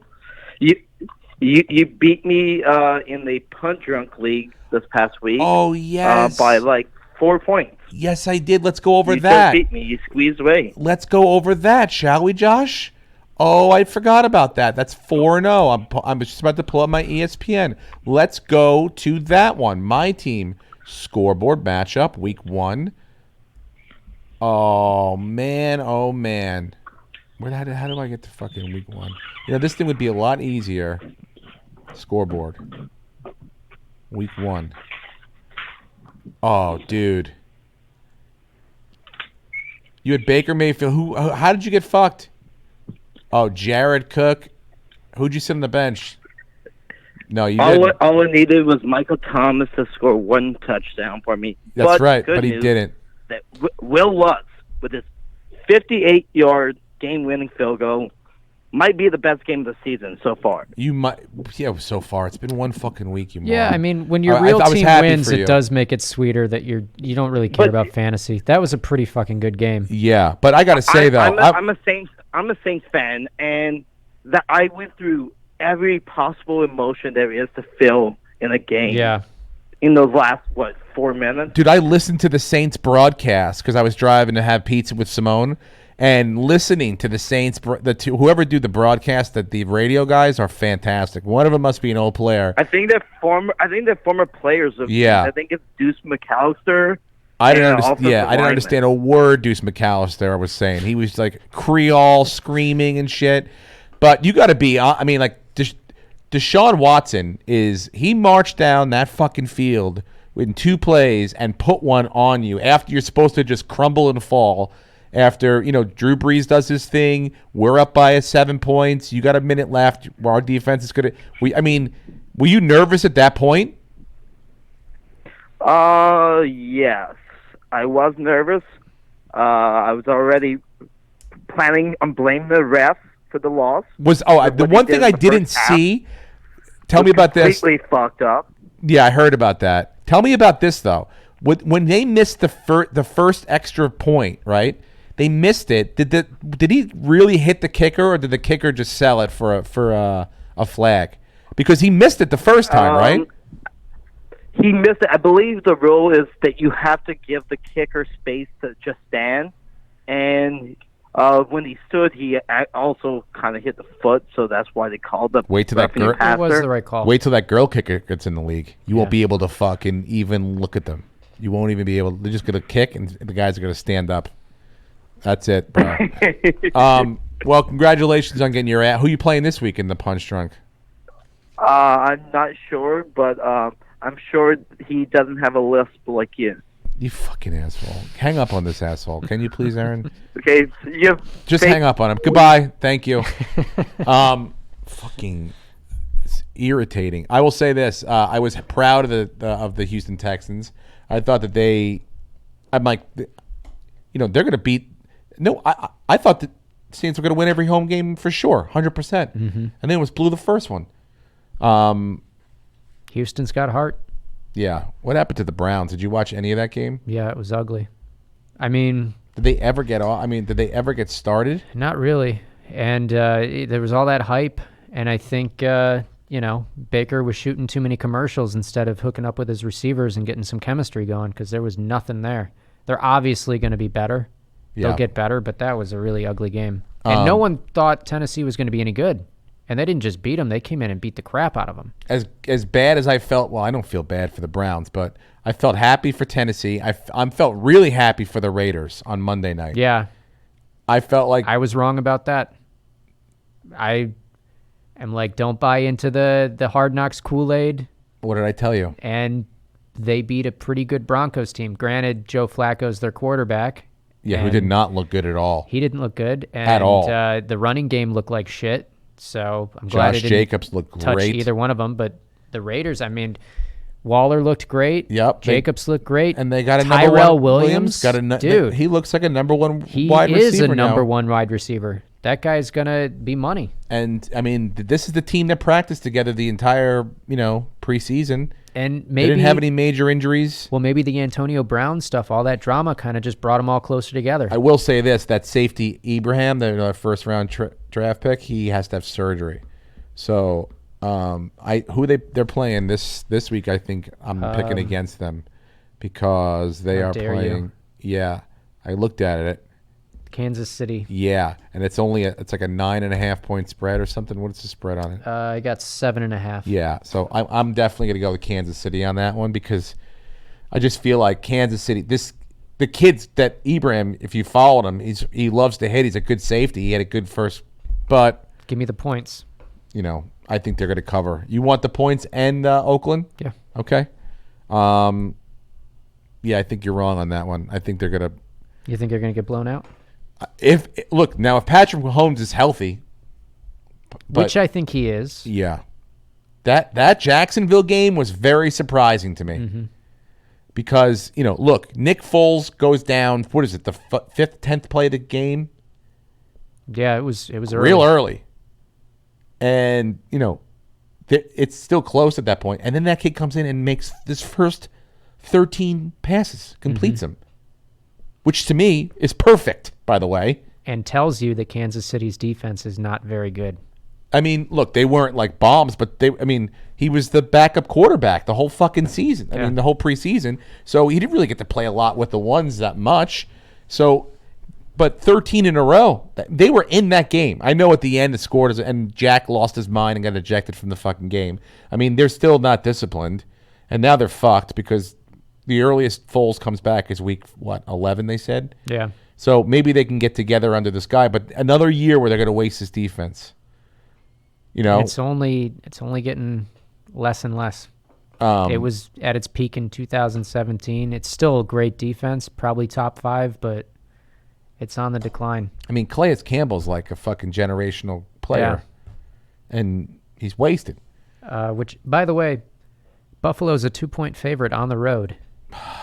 You beat me in the Punt Drunk League this past week. Oh, yes. By like 4 points. Yes, I did. Let's go over You that. still beat me. You squeezed away. Let's go over that, shall we, Josh? Oh, I forgot about that. That's 4-0. I'm just about to pull up my ESPN. Let's go to that one. My team scoreboard matchup, week 1. Oh, man. Oh, man. How do I get to fucking week 1? This thing would be a lot easier. Scoreboard. Week 1. Oh, dude. You had Baker Mayfield. How did you get fucked? Oh, Jared Cook. Who'd you sit on the bench? No, you didn't. All I needed was Michael Thomas to score 1 touchdown for me. That's right, good but he news didn't. That Will Lutz, with his 58-yard game-winning field goal, might be the best game of the season so far. You might, so far it's been 1 fucking week. You Yeah, moron. I mean, when your I real was team happy wins, for it you. does make it sweeter that you don't really care But- about fantasy. That was a pretty fucking good game. Yeah, but I gotta say though, I'm a Saints fan, and that I went through every possible emotion there is to feel in a game. Yeah. In those last 4 minutes. dude, I listened to the Saints broadcast because I was driving to have pizza with Simone, and listening to the Saints, whoever do the broadcast, that the radio guys are fantastic. One of them must be an old player. I think they're former players of. Yeah. I think it's Deuce McAllister. I didn't and understand. offensive Yeah, I didn't lineman. understand a word Deuce McAllister was saying. He was like Creole screaming and shit. But you got to be. I mean, like Deshaun Watson he marched down that fucking field in 2 plays and put one on you after you're supposed to just crumble and fall. After Drew Brees does his thing, we're up by 7 points. You got a minute left. Our defense is gonna. Were you nervous at that point? Yes, I was nervous. I was already planning on blaming the refs for the loss. The one thing I didn't see. Tell me about this. Completely fucked up. Yeah, I heard about that. Tell me about this though. When they missed the first extra point, right? They missed it. Did he really hit the kicker, or did the kicker just sell it for a flag? Because he missed it the first time, right? He missed it. I believe the rule is that you have to give the kicker space to just stand. And when he stood, he also kind of hit the foot, so that's why they called the Wait till that girl. It was the right call. Wait till that girl kicker gets in the league. You won't be able to fucking even look at them. You won't even be able. They're just gonna kick, and the guys are gonna stand up. That's it, bro. Well, congratulations on getting your ass. Who you playing this week in the Punch Drunk? I'm not sure, but I'm sure he doesn't have a lisp like you. You fucking asshole. Hang up on this asshole. Can you please, Aaron? Okay, so you Just hang up on him. Goodbye. Thank you. Fucking irritating. I will say this. I was proud of the Houston Texans. I thought that I'm like, they're going to beat. No, I thought the Saints were going to win every home game for sure, 100%. And then it was blew the first one. Houston's got heart. Yeah. What happened to the Browns? Did you watch any of that game? Yeah, it was ugly. I mean, Did they ever get off? Did they ever get started? not really. And there was all that hype, and I think Baker was shooting too many commercials instead of hooking up with his receivers and getting some chemistry going, because there was nothing there. They're obviously going to be better. Yeah. They'll get better, but that was a really ugly game. And no one thought Tennessee was going to be any good. And they didn't just beat them. They came in and beat the crap out of them. As bad as I felt, well, I don't feel bad for the Browns, but I felt happy for Tennessee. I felt really happy for the Raiders on Monday night. Yeah. I felt like I was wrong about that. I am like, don't buy into the Hard Knocks Kool-Aid. What did I tell you? And they beat a pretty good Broncos team. Granted, Joe Flacco's their quarterback. Yeah, who did not look good at all. He didn't look good. And, at all. The running game looked like shit. So I'm glad Josh it didn't Jacobs looked touch great. either one of them. But the Raiders, I mean, Waller looked great. Yep. Jacobs looked great. And they got a Tyrell Williams. Dude, he looks like a number one he wide receiver is a now. number one wide receiver. That guy's going to be money. And, I mean, this is the team that practiced together the entire, preseason. And They maybe didn't have any major injuries. Well, maybe the Antonio Brown stuff, all that drama kind of just brought them all closer together. I will say this, that safety Ibrahim, the first-round draft pick, he has to have surgery. So, they're playing this week, I think I'm picking against them because they How are dare playing. you. Yeah, I looked at it. Kansas City. Yeah, and it's only it's like a 9.5 point spread or something. What's the spread on it? I got 7.5. Yeah, so I'm definitely gonna go with Kansas City on that one because I just feel like Kansas City. The kids that Ibrahim, if you followed him, he loves to hit. He's a good safety. He had a good first, but Give me the points. I think they're gonna cover. You want the points and Oakland? Yeah. Okay. Yeah, I think you're wrong on that one. I think they're gonna. You think they're going to get blown out? If Patrick Mahomes is healthy, Which I think he is. Yeah. That Jacksonville game was very surprising to me. Mm-hmm. Because, look, Nick Foles goes down, what is it, the 5th, 10th play of the game? Yeah, it was early. Real early. And, it's still close at that point. And then that kid comes in and makes this first 13 passes, completes them. Which to me is perfect, by the way. And tells you that Kansas City's defense is not very good. I mean, look, they weren't like bombs, but he was the backup quarterback the whole fucking season. I mean, the whole preseason. So he didn't really get to play a lot with the ones that much. So, but 13 in a row, they were in that game. I know at the end the score, and Jack lost his mind and got ejected from the fucking game. I mean, they're still not disciplined. And now they're fucked because the earliest Foles comes back is week, 11, they said? Yeah. So maybe they can get together under this guy, but another year where they're going to waste his defense. It's only getting less and less. It was at its peak in 2017. It's still a great defense, probably top 5, but it's on the decline. I mean, Calais Campbell's like a fucking generational player, and he's wasted. Which, by the way, Buffalo's a 2-point favorite on the road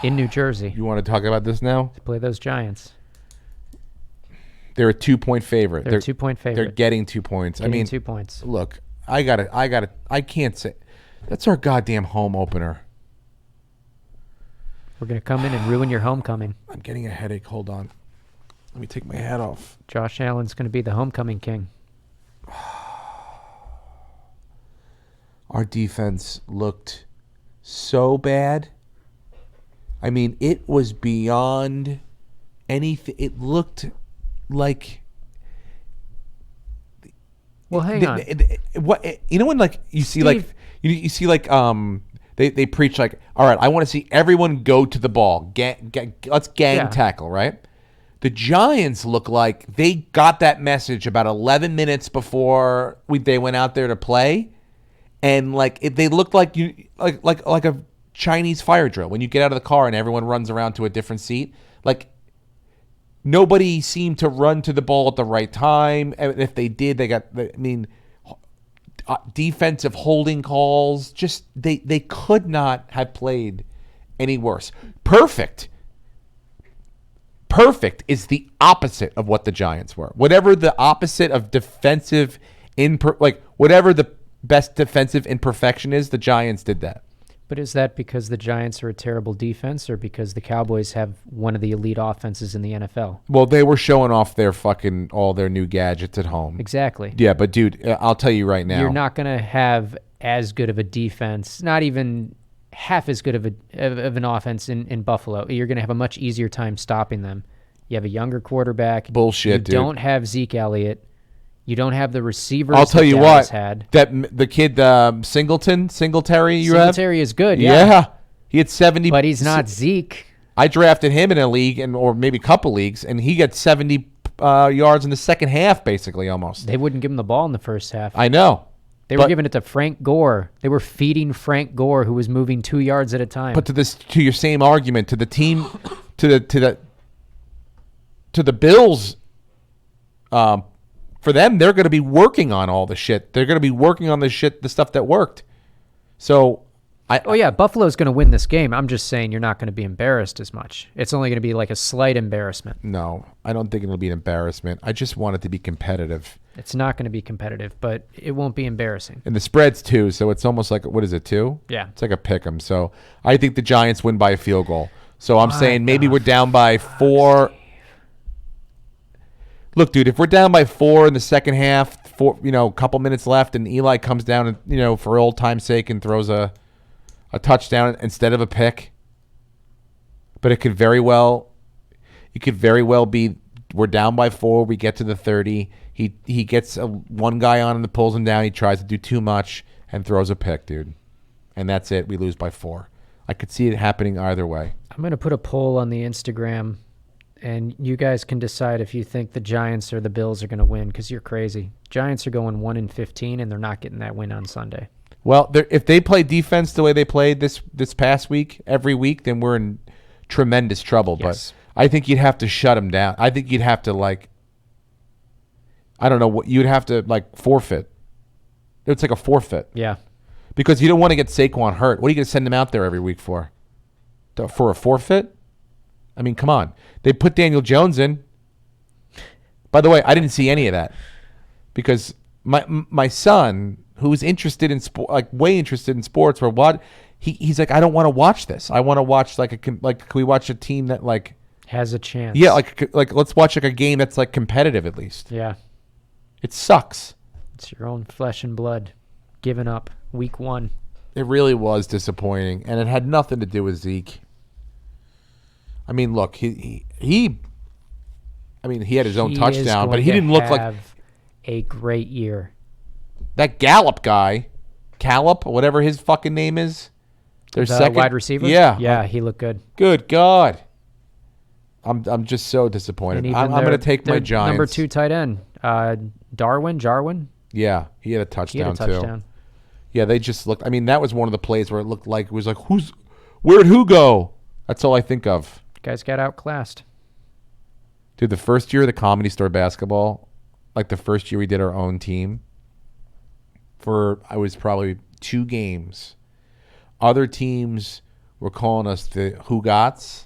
in New Jersey. You want to talk about this now? To play those Giants. They're a 2-point favorite. They're a 2-point favorite. They're getting 2 points. Getting 2 points. Look, I can't say. That's our goddamn home opener. We're going to come in and ruin your homecoming. I'm getting a headache. Hold on. Let me take my hat off. Josh Allen's going to be the homecoming king. Our defense looked so bad. I mean, it was beyond anything. It looked like. Well, hang on. What when like you see Steve. you see like they preach like, all right, I want to see everyone go to the ball. Let's gang tackle, right? The Giants look like they got that message about 11 minutes before they went out there to play. And they looked like like a Chinese fire drill when you get out of the car and everyone runs around to a different seat. Like nobody seemed to run to the ball at the right time. And if they did, they got. I mean, defensive holding calls. Just they could not have played any worse. Perfect is the opposite of what the Giants were. Whatever the opposite of defensive whatever the best defensive imperfection is, the Giants did that. But is that because the Giants are a terrible defense or because the Cowboys have one of the elite offenses in the NFL? Well, they were showing off all their new gadgets at home. Exactly. Yeah, but dude, I'll tell you right now. You're not going to have as good of a defense, not even half as good of an offense in Buffalo. You're going to have a much easier time stopping them. You have a younger quarterback. Bullshit, You dude. don't have Zeke Elliott. You don't have the receivers. I'll tell that you Dallas what. had. The kid Singletary. You have. Singletary is good. Yeah. He had 70. But he's not Zeke. I drafted him in a league or maybe a couple leagues, and he got 70 yards in the second half, basically almost. They wouldn't give him the ball in the first half. I know. They were giving it to Frank Gore. They were feeding Frank Gore, who was moving 2 yards at a time. But to your same argument, to the team, to the Bills, for them, they're going to be working on all the shit. They're going to be working on the stuff that worked. So, Buffalo's going to win this game. I'm just saying you're not going to be embarrassed as much. It's only going to be like a slight embarrassment. No, I don't think it'll be an embarrassment. I just want it to be competitive. It's not going to be competitive, but it won't be embarrassing. And the spread's 2, so it's almost like, what is it, 2? Yeah. It's like a pick 'em. So I think the Giants win by a field goal. So I'm saying maybe we're down by 4. Look, dude, if we're down by 4 in the second half, a couple minutes left, and Eli comes down and, for old time's sake and throws a touchdown instead of a pick. But it could very well be we're down by 4, we get to the 30. He gets one guy on and pulls him down. He tries to do too much and throws a pick, dude. And that's it. We lose by 4. I could see it happening either way. I'm going to put a poll on the Instagram, and you guys can decide if you think the Giants or the Bills are going to win, because you're crazy. Giants are going 1-15, and they're not getting that win on Sunday. Well, if they play defense the way they played this past week, every week, then we're in tremendous trouble. Yes. But I think you'd have to shut them down. I think you'd have to, I don't know what you'd have to forfeit. It's like a forfeit. Yeah. Because you don't want to get Saquon hurt. What are you going to send him out there every week for? For a forfeit? I mean, come on. They put Daniel Jones in. By the way, I didn't see any of that because my son, who's interested in sport, way interested in sports, or what, he's like, I don't want to watch this. I want to watch can we watch a team that has a chance? Yeah, let's watch a game that's competitive at least. Yeah. It sucks. It's your own flesh and blood giving up week 1. It really was disappointing, and it had nothing to do with Zeke. I mean, look, he had his own touchdown, but he didn't look like a great year. That Gallup guy, Gallup, whatever his fucking name is. Their second wide receiver. Yeah, yeah, he looked good. Good God, I'm just so disappointed. I'm going to take my Giants. Number 2 tight end, Jarwin. Yeah, he had a touchdown, too. Yeah, they just looked. I mean, that was one of the plays where it looked like it was like, where'd who go? That's all I think of. Guys got outclassed. Dude, the first year of the Comedy Store basketball, the first year we did our own team, I was probably 2 games. Other teams were calling us the Who-Gots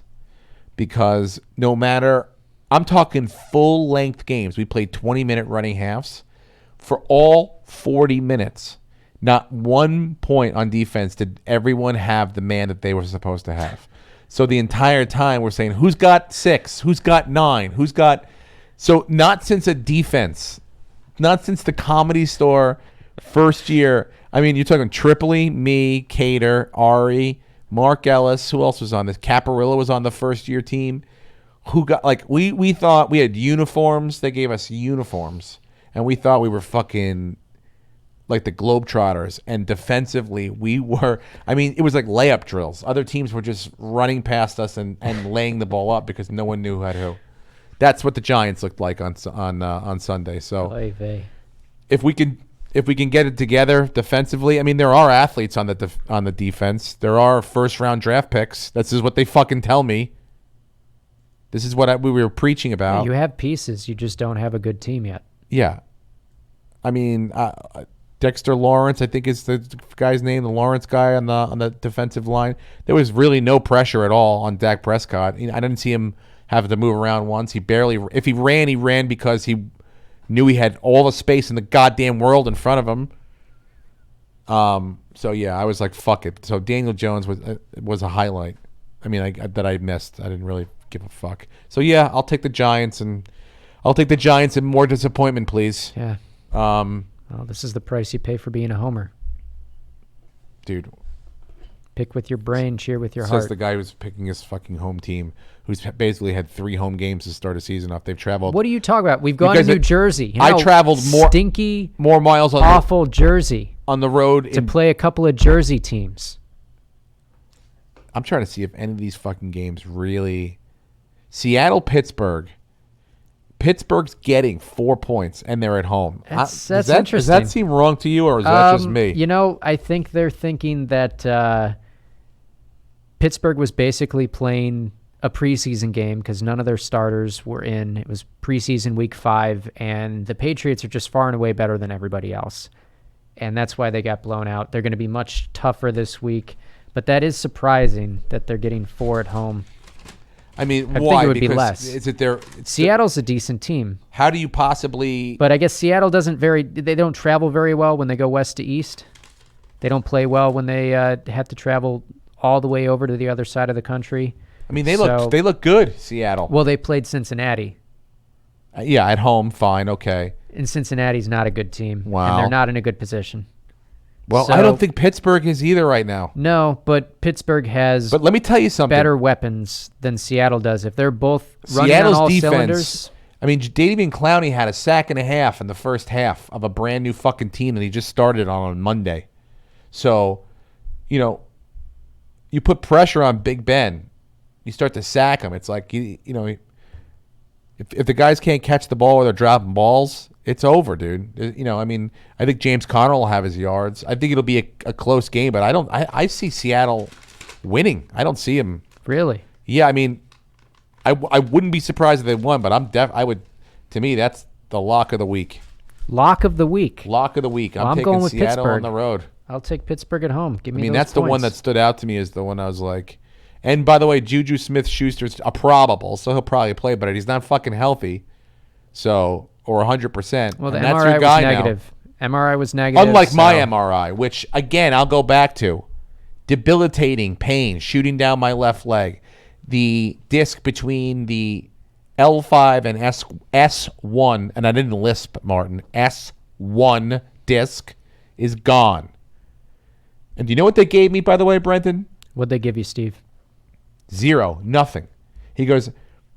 because no matter, I'm talking full-length games. We played 20-minute running halves. For all 40 minutes, not 1 point on defense did everyone have the man that they were supposed to have. So the entire time we're saying, who's got 6? Who's got 9? Who's got... So not since a defense, not since the Comedy Store first year. I mean, you're talking Tripoli, me, Cater, Ari, Mark Ellis. Who else was on this? Caparilla was on the first year team. Who got... we thought we had uniforms. They gave us uniforms. And we thought we were fucking... the Globetrotters, and defensively we were. I mean, it was like layup drills. Other teams were just running past us and laying the ball up because no one knew who had who. That's what the Giants looked like on Sunday. So if we can get it together defensively, I mean, there are athletes on the defense. There are first round draft picks. This is what they fucking tell me. This is what we were preaching about. You have pieces. You just don't have a good team yet. Yeah, I mean. Dexter Lawrence, I think is the guy's name, the Lawrence guy on the defensive line. There was really no pressure at all on Dak Prescott. I didn't see him have to move around once. If he ran because he knew he had all the space in the goddamn world in front of him. So yeah, I was like, fuck it. So Daniel Jones was a highlight. I mean, that I missed. I didn't really give a fuck. So yeah, I'll take the Giants and more disappointment, please. Yeah. Well, this is the price you pay for being a homer. Dude, Pick with your brain, cheer with your Says heart. the guy who's picking his fucking home team, who's basically had 3 home games to start a season off. They've traveled. What are you talking about? We've gone to Because New Jersey. You I know, traveled more stinky, miles on awful Jersey on the road. to play a couple of Jersey teams. I'm trying to see if any of these fucking games really. Seattle, Pittsburgh. Pittsburgh's getting 4 points, and they're at home. That's Does interesting. that seem wrong to you, or is that just me? You know, I think they're thinking that Pittsburgh was basically playing a preseason game because none of their starters were in. It was preseason week 5, and the Patriots are just far and away better than everybody else. And that's why they got blown out. They're going to be much tougher this week, but that is surprising that they're getting 4 at home. I mean, I why? think it would be Because less. Is it their Seattle's a decent team, How do you possibly? but I guess Seattle they don't travel very well when they go west to east. They don't play well when they have to travel all the way over to the other side of the country. I mean, they look good. Seattle. Well, they played Cincinnati, Yeah, at home, fine, okay. and Cincinnati's not a good team, Wow. and they're not in a good position. Well, So- I don't think Pittsburgh is either right now. No, but Pittsburgh has But let me tell you something. better weapons than Seattle does. If they're both running Seattle's on all defense. cylinders, I mean, David Clowney had a sack and a half in the first half of a brand new fucking team that he just started on Monday. So, you know, you put pressure on Big Ben, you start to sack him. It's like you know, if the guys can't catch the ball or they're dropping balls, it's over, dude. You know, I mean, I think James Conner will have his yards. I think it'll be a close game, but I see Seattle winning. I don't see him. really. Yeah, I mean, I wouldn't be surprised if they won, but to me, that's the lock of the week. Lock of the week. Lock of the week. Well, I'm taking going with Seattle on Pittsburgh. the road. I'll take Pittsburgh at home. Give me I mean, those that's the one that points. stood out to me is the one I was like, and by the way, Juju Smith-Schuster's a probable, so he'll probably play, but he's not fucking healthy, so or 100%. Well, the and that's MRI your guy was now. negative. MRI was negative. Unlike my so- MRI, which again I'll go back to, debilitating pain shooting down my left leg, the disc between the L5 and S1, and I didn't lisp, Martin. S1 disc is gone. And do you know what they gave me, by the way, Brenton? What'd they give you, Steve? 0, nothing. He goes,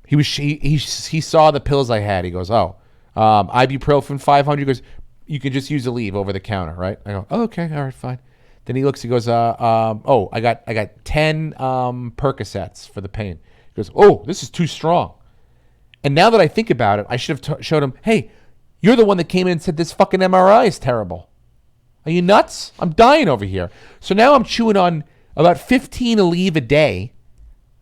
he saw the pills I had. He goes, ibuprofen 500. He goes, you can just use Aleve over the counter, right? I go, oh, okay, all right, fine. Then he looks, he goes, I got 10 Percocets for the pain. He goes, oh, this is too strong. And now that I think about it, I should have showed him, hey, you're the one that came in and said this fucking MRI is terrible. Are you nuts? I'm dying over here. So now I'm chewing on about 15 Aleve a day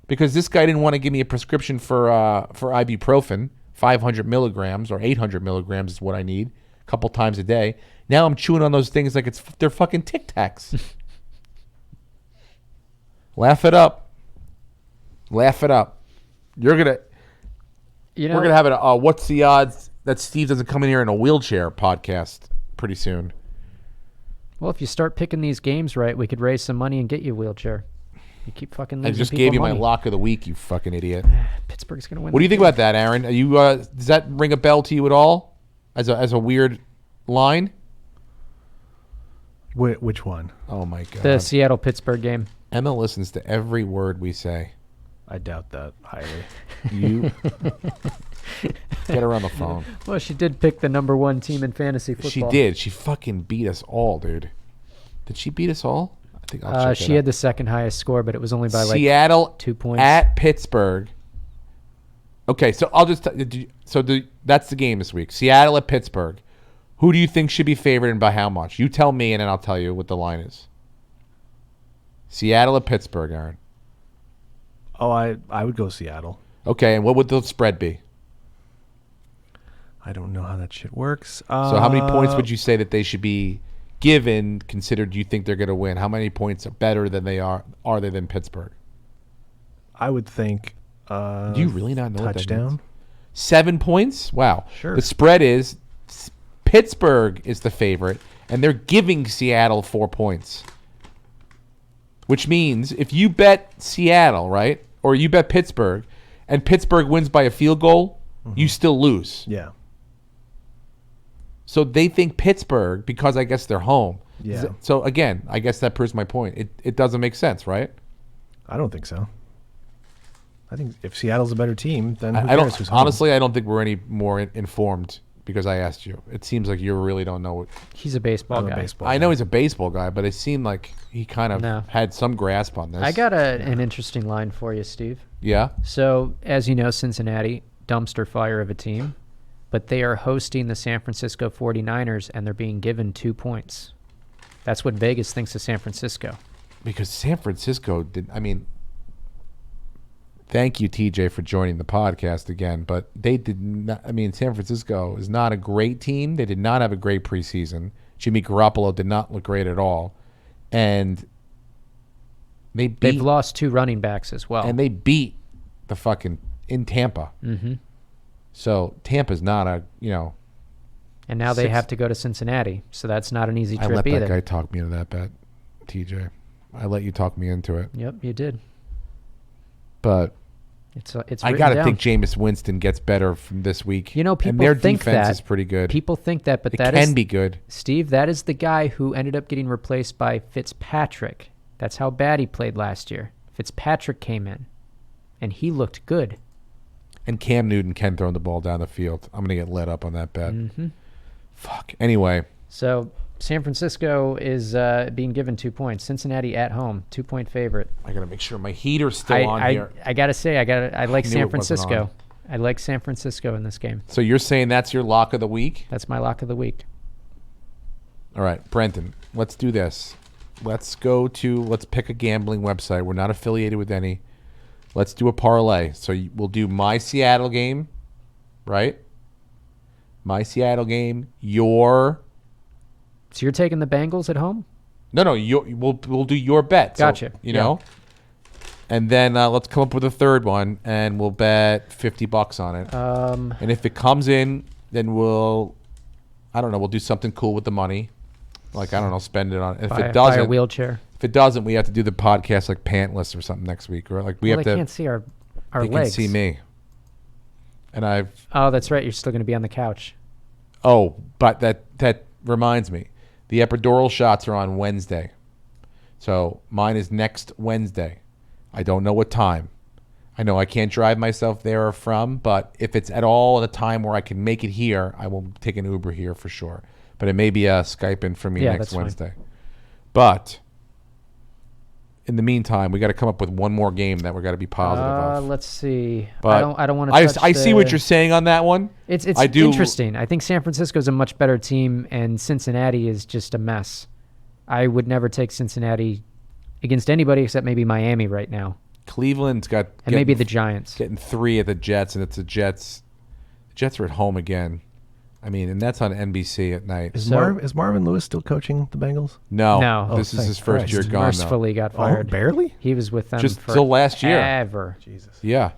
because this guy didn't want to give me a prescription for ibuprofen, 500 milligrams or 800 milligrams is what I need, a couple times a day. Now I'm chewing on those things like they're fucking Tic Tacs. Laugh it up. Laugh it up. We're gonna have a what's the odds that Steve doesn't come in here in a wheelchair podcast pretty soon. Well, if you start picking these games right, we could raise some money and get you a wheelchair. You keep fucking I losing just people gave you money. my lock of the week, you fucking idiot. Pittsburgh's going to win. What do you think about that, Aaron? Are you does that ring a bell to you at all as a weird line? Which one? Oh my god. the Seattle-Pittsburgh game? Emma listens to every word we say. I doubt that highly. You get her on the phone. Well, she did pick the number 1 team in fantasy football. She did. She fucking beat us all, dude. Did she beat us all? I think I'll check She it had out. the second highest score, but it was only by Seattle 2 points. at Pittsburgh. Okay, so I'll just that's the game this week. Seattle at Pittsburgh. Who do you think should be favored and by how much? You tell me, and then I'll tell you what the line is. Seattle at Pittsburgh, Aaron. Oh, I would go Seattle. Okay, and what would the spread be? I don't know how that shit works. So how many points would you say that they should be given, considered you think they're going to win? How many points are better than they are they than Pittsburgh? I would think. Do you really not know what that touchdown? means? 7 points? Wow. Sure. The spread is Pittsburgh is the favorite, and they're giving Seattle 4 points. Which means if you bet Seattle, right, or you bet Pittsburgh, and Pittsburgh wins by a field goal, you still lose. Yeah. So they think Pittsburgh, because I guess they're home, Yeah. So again, I guess that proves my point. It doesn't make sense, right? I don't think so. I think if Seattle's a better team, then who I cares don't who's home? honestly. I don't think we're any more informed because I asked you. It seems like you really don't know. He's a baseball I'm guy. a baseball. I know guy. he's a baseball guy, but it seemed like he kind of No. had some grasp on this. I got an interesting line for you, Steve. Yeah. So, as you know, Cincinnati, dumpster fire of a team, but they are hosting the San Francisco 49ers, and they're being given 2 points. That's what Vegas thinks of San Francisco. Because San Francisco did. I mean, thank you, TJ, for joining the podcast again. But they did not. I mean, San Francisco is not a great team. They did not have a great preseason. Jimmy Garoppolo did not look great at all, and They've lost 2 running backs as well. and they beat the fucking in Tampa. Mm-hmm. So Tampa's not And now they 6 have to go to Cincinnati, so that's not an easy I trip let either. that guy talk me into that bet, TJ. I let you talk me into it, Yep, you did. but It's I written gotta down. think Jameis Winston gets better from this week. You know, and people their think defense that. is pretty good. People think that, but it that can is be good. Steve. That is the guy who ended up getting replaced by Fitzpatrick. That's how bad he played last year. Fitzpatrick came in, and he looked good. And Cam Newton can throw the ball down the field. I'm gonna get let up on that bet. Mm-hmm. Fuck. Anyway, So San Francisco is being given 2 points. Cincinnati at home, 2-point favorite. I gotta make sure my heater's still on here. I gotta say, I like knew San it wasn't Francisco. on. I like San Francisco in this game. So you're saying that's your lock of the week? That's my lock of the week. All right, Brenton. Let's do this. Let's pick a gambling website. We're not affiliated with any. Let's do a parlay. So we'll do my Seattle game, right? My Seattle game. Your So you're taking the Bengals at home? no. We'll do your bet. So, Gotcha. you Yeah. know, and then let's come up with a third one, and we'll bet $50 on it. And if it comes in, then I don't know. We'll do something cool with the money. Like I don't know, spend it on. If Buy it a doesn't, wheelchair. if it doesn't, we have to do the podcast like pantless or something next week, or like we Well, have they to. can't see our They legs. can see me. And Oh, that's right. You're still going to be on the couch. but that reminds me, the epidural shots are on Wednesday, so mine is next Wednesday. I don't know what time. I know I can't drive myself there or from, but if it's at all at a time where I can make it here, I will take an Uber here for sure. But it may be a Skype in for me Yeah, next that's fine. Wednesday. But in the meantime, we got to come up with one more game that we're got to be positive of. Let's see. But I don't want to. I see what you're saying on that one. It's I do- interesting. I think San Francisco is a much better team, and Cincinnati is just a mess. I would never take Cincinnati against anybody except maybe Miami right now, Cleveland's got and maybe the Giants. getting 3 at the Jets, and it's the Jets. The Jets are at home again. I mean, and that's on NBC at night. Is So- Marvin Lewis still coaching the Bengals? No, No. this Oh, is his thank first Christ. year gone. Though. Mercifully got fired. Oh, barely? He was with them Just for till last year. Ever. Jesus. Yeah,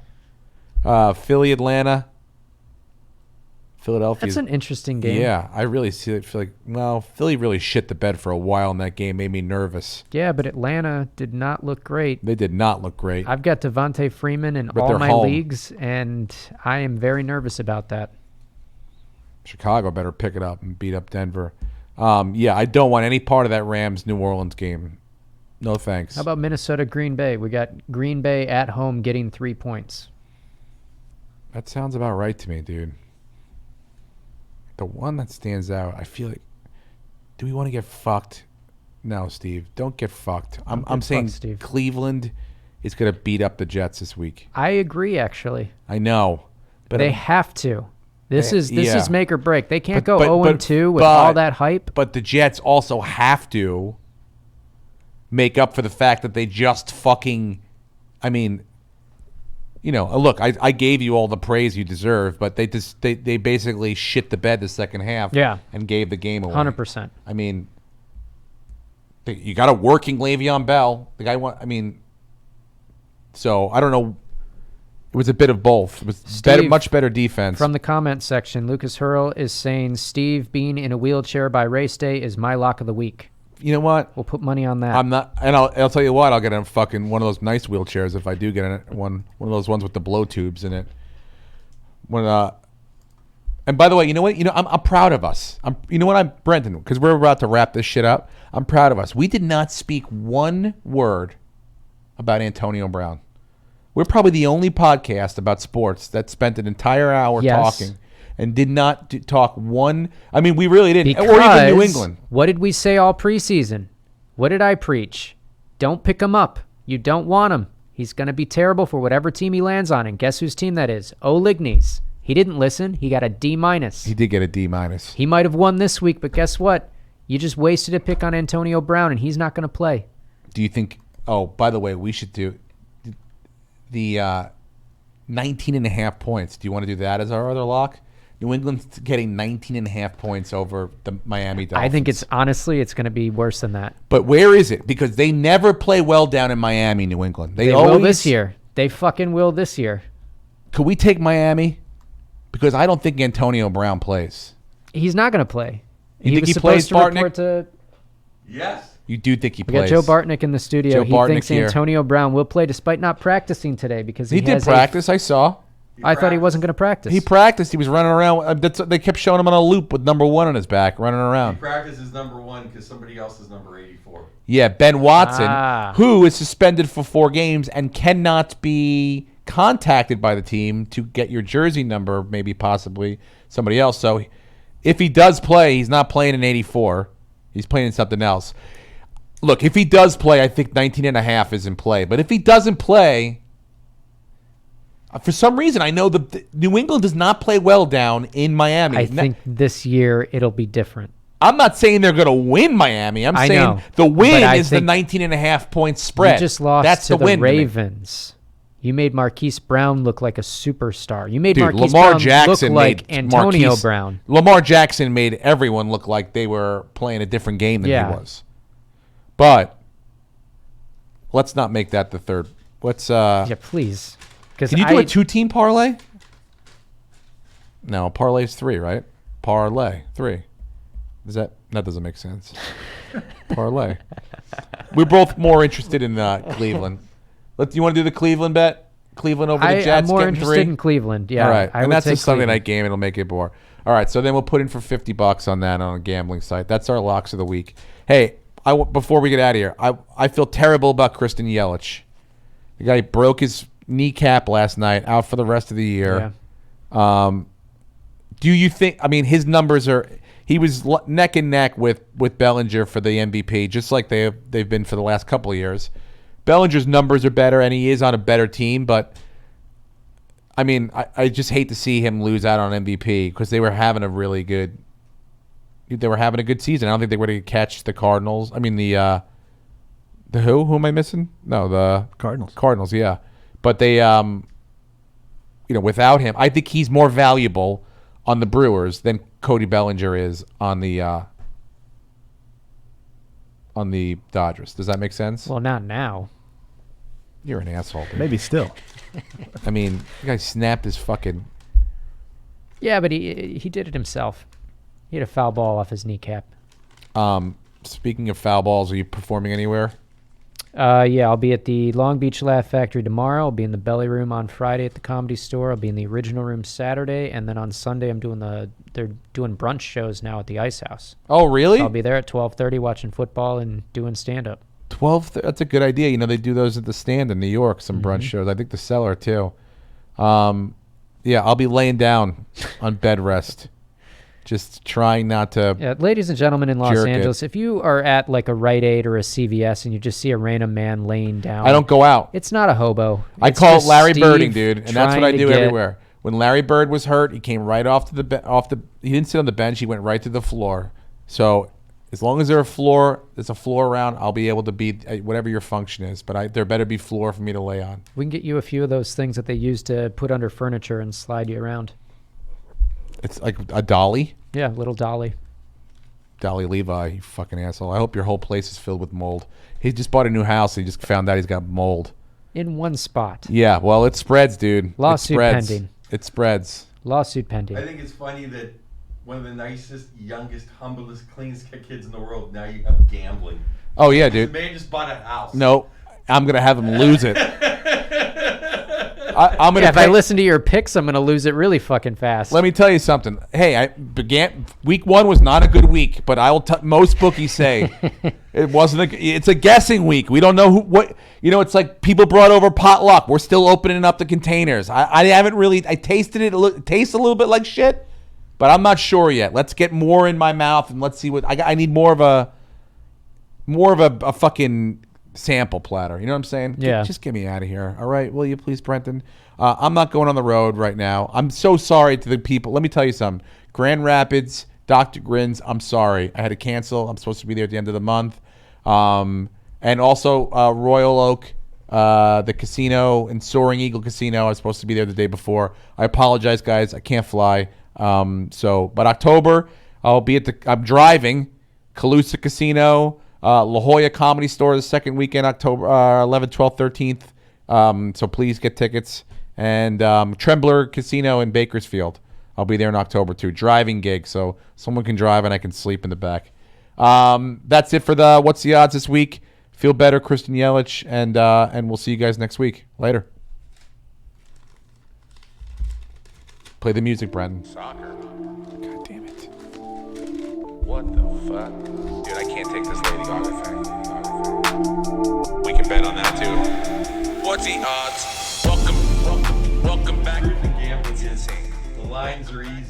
Philly, Atlanta, Philadelphia. That's an interesting game. Yeah, I really feel like Philly really shit the bed for a while in that game. Made me nervous. Yeah, but Atlanta did not look great. They did not look great. I've got Devontae Freeman in But all they're my home. leagues, and I am very nervous about that. Chicago better pick it up and beat up Denver. Yeah, I don't want any part of that Rams New Orleans game. No thanks. How about Minnesota Green Bay? We got Green Bay at home getting 3 points. That sounds about right to me, dude. The one that stands out, I feel like, do we want to get fucked? No, Steve, don't get fucked. I'm get saying fucked, Steve. Cleveland is going to beat up the Jets this week. I agree, actually. I know, but They have to. This They- is yeah. make or break. They can't But- go but- 0-2 with but- all that hype. But the Jets also have to make up for the fact that they just fucking, I mean, you know, look, I gave you all the praise you deserve, but they basically shit the bed the second half, Yeah. and gave the game away. 100%. I mean, you got a working Le'Veon Bell. The guy I mean, so I don't know. It was a bit of both. It was Steve, much better defense. From the comment section, Lucas Hurl is saying Steve being in a wheelchair by race day is my lock of the week. You know what? We'll put money on that. I'm not, and I'll tell you what. I'll get a fucking one of those nice wheelchairs if I do get one of those ones with the blow tubes in it. And by the way, you know what? I'm proud of us. I'm Brenton, because we're about to wrap this shit up. I'm proud of us. We did not speak one word about Antonio Brown. We're probably the only podcast about sports that spent an entire hour talking and did not talk one. I mean, we really didn't. Because or even New England. What did we say all preseason? What did I preach? Don't pick him up. You don't want him. He's going to be terrible for whatever team he lands on. And guess whose team that is? O'Ligny's. He didn't listen. He got a D-. He did get a D-. He might have won this week, but guess what? You just wasted a pick on Antonio Brown, and he's not going to play. Do you think... Oh, by the way, we should do the 19.5 points. Do you want to do that as our other lock? New England's getting 19.5 points over the Miami Dolphins. I think it's going to be worse than that. But where is it? Because they never play well down in Miami, New England. They always will this year. They fucking will this year. Could we take Miami? Because I don't think Antonio Brown plays. He's not going to play. You think he plays, Bartnick? Yes. You do think he We plays? got Joe Bartnick in the studio. He thinks here. Antonio Brown will play despite not practicing today because he did practice. I saw. I thought he wasn't going to practice. He practiced. He was running around. They kept showing him on a loop with number 1 on his back, running around. He practices number 1 because somebody else is number 84. Yeah, Ben Watson, who is suspended for 4 games and cannot be contacted by the team to get your jersey number, maybe possibly somebody else. So if he does play, he's not playing in 84. He's playing in something else. Look, if he does play, I think 19.5 is in play. But if he doesn't play, for some reason, I know the New England does not play well down in Miami. I think this year it'll be different. I'm not saying they're going to win Miami. I'm saying the win is the 19.5 point spread. You just lost That's to the win Ravens. You made Marquise Brown look like a superstar. You made Marquise Lamar Brown Jackson look like made Antonio Brown. Lamar Jackson made everyone look like they were playing a different game than he was. But let's not make that the third. Let's please. Can you do a 2-team parlay? No, parlay's 3, right? Parlay 3. That doesn't make sense. Parlay. We're both more interested in Cleveland. You want to do the Cleveland bet? Cleveland over the Jets. I'm more getting interested 3? in Cleveland. Yeah. All right, and that's a Sunday Cleveland. night game. It'll make it more. All right, so then we'll put in for $50 on that on a gambling site. That's our locks of the week. Hey, before we get out of here, I feel terrible about Kristen Yelich. The guy broke his kneecap last night, out for the rest of the year. Yeah. Do you think? I mean, his numbers are. He was neck and neck with Bellinger for the MVP, just like they've been for the last couple of years. Bellinger's numbers are better, and he is on a better team. But I mean, I just hate to see him lose out on MVP because they were having a really good. They were having a good season. I don't think they were going to catch the Cardinals. I mean the who? Who am I missing? No, the Cardinals. Cardinals, yeah. But they, without him, I think he's more valuable on the Brewers than Cody Bellinger is on the Dodgers. Does that make sense? Well, not now. You're an asshole, dude. Maybe still. I mean, the guy snapped his fucking... Yeah, but he did it himself. He had a foul ball off his kneecap. Speaking of foul balls, are you performing anywhere? Yeah, I'll be at the Long Beach Laugh Factory tomorrow. I'll be in the Belly Room on Friday at the Comedy Store. I'll be in the Original Room Saturday, and then on Sunday they're doing brunch shows now at the Ice House. Oh, really? So I'll be there at 12:30 watching football and doing stand-up. 12. That's a good idea. They do those at the Stand in New York. Some brunch shows. I think the Cellar too. Yeah, I'll be laying down on bed rest. Just trying not to. Yeah, ladies and gentlemen in Los Angeles, if you are at like a Rite Aid or a CVS and you just see a random man laying down, I don't go out. It's not a hobo. I It's call it just Larry Steve Birding, dude, and that's what I trying to do get- everywhere. When Larry Bird was hurt, he came right off the. He didn't sit on the bench. He went right to the floor. So as long as there's a floor around, I'll be able to be whatever your function is. But there better be floor for me to lay on. We can get you a few of those things that they use to put under furniture and slide you around. It's like a dolly. Yeah, little dolly. Dolly Levi, you fucking asshole. I hope your whole place is filled with mold. He just bought a new house. He just found out he's got mold. In one spot. Yeah, well, it spreads, dude. Lawsuit it spreads. pending. It spreads. Lawsuit pending. I think it's funny that one of the nicest, youngest, humblest, cleanest kids in the world, now you have gambling. Oh, yeah, The dude. man just bought a house. No, I'm going to have him lose it. I'm gonna. Yeah, if I listen to your picks, I'm gonna lose it really fucking fast. Let me tell you something. Hey, week 1 was not a good week, but I will. Most bookies say it wasn't. It's a guessing week. We don't know what. It's like people brought over potluck. We're still opening up the containers. I haven't really. I tasted it. It tastes a little bit like shit, but I'm not sure yet. Let's get more in my mouth and let's see what I need. More of a fucking sample platter. You know what I'm saying? Yeah. Just get me out of here. All right. Will you please, Brenton? I'm not going on the road right now. I'm so sorry to the people. Let me tell you something. Grand Rapids, Dr. Grins, I'm sorry. I had to cancel. I'm supposed to be there at the end of the month. And also Royal Oak, the casino and Soaring Eagle Casino. I was supposed to be there the day before. I apologize, guys. I can't fly. But October, I'm driving. Calusa Casino, La Jolla Comedy Store the second weekend, October 11th, 12th, 13th. So please get tickets. And Trembler Casino in Bakersfield. I'll be there in October too. Driving gig, so someone can drive and I can sleep in the back. That's it for the What's the Odds this week. Feel better, Kristen Yelich, and we'll see you guys next week. Later. Play the music, Brenton. Soccer. God damn it. What the fuck? Dude, I can't take this Lady Gaga thing. We can bet on that too. What's the odds? Welcome back. The gambling's insane. The lines are easy.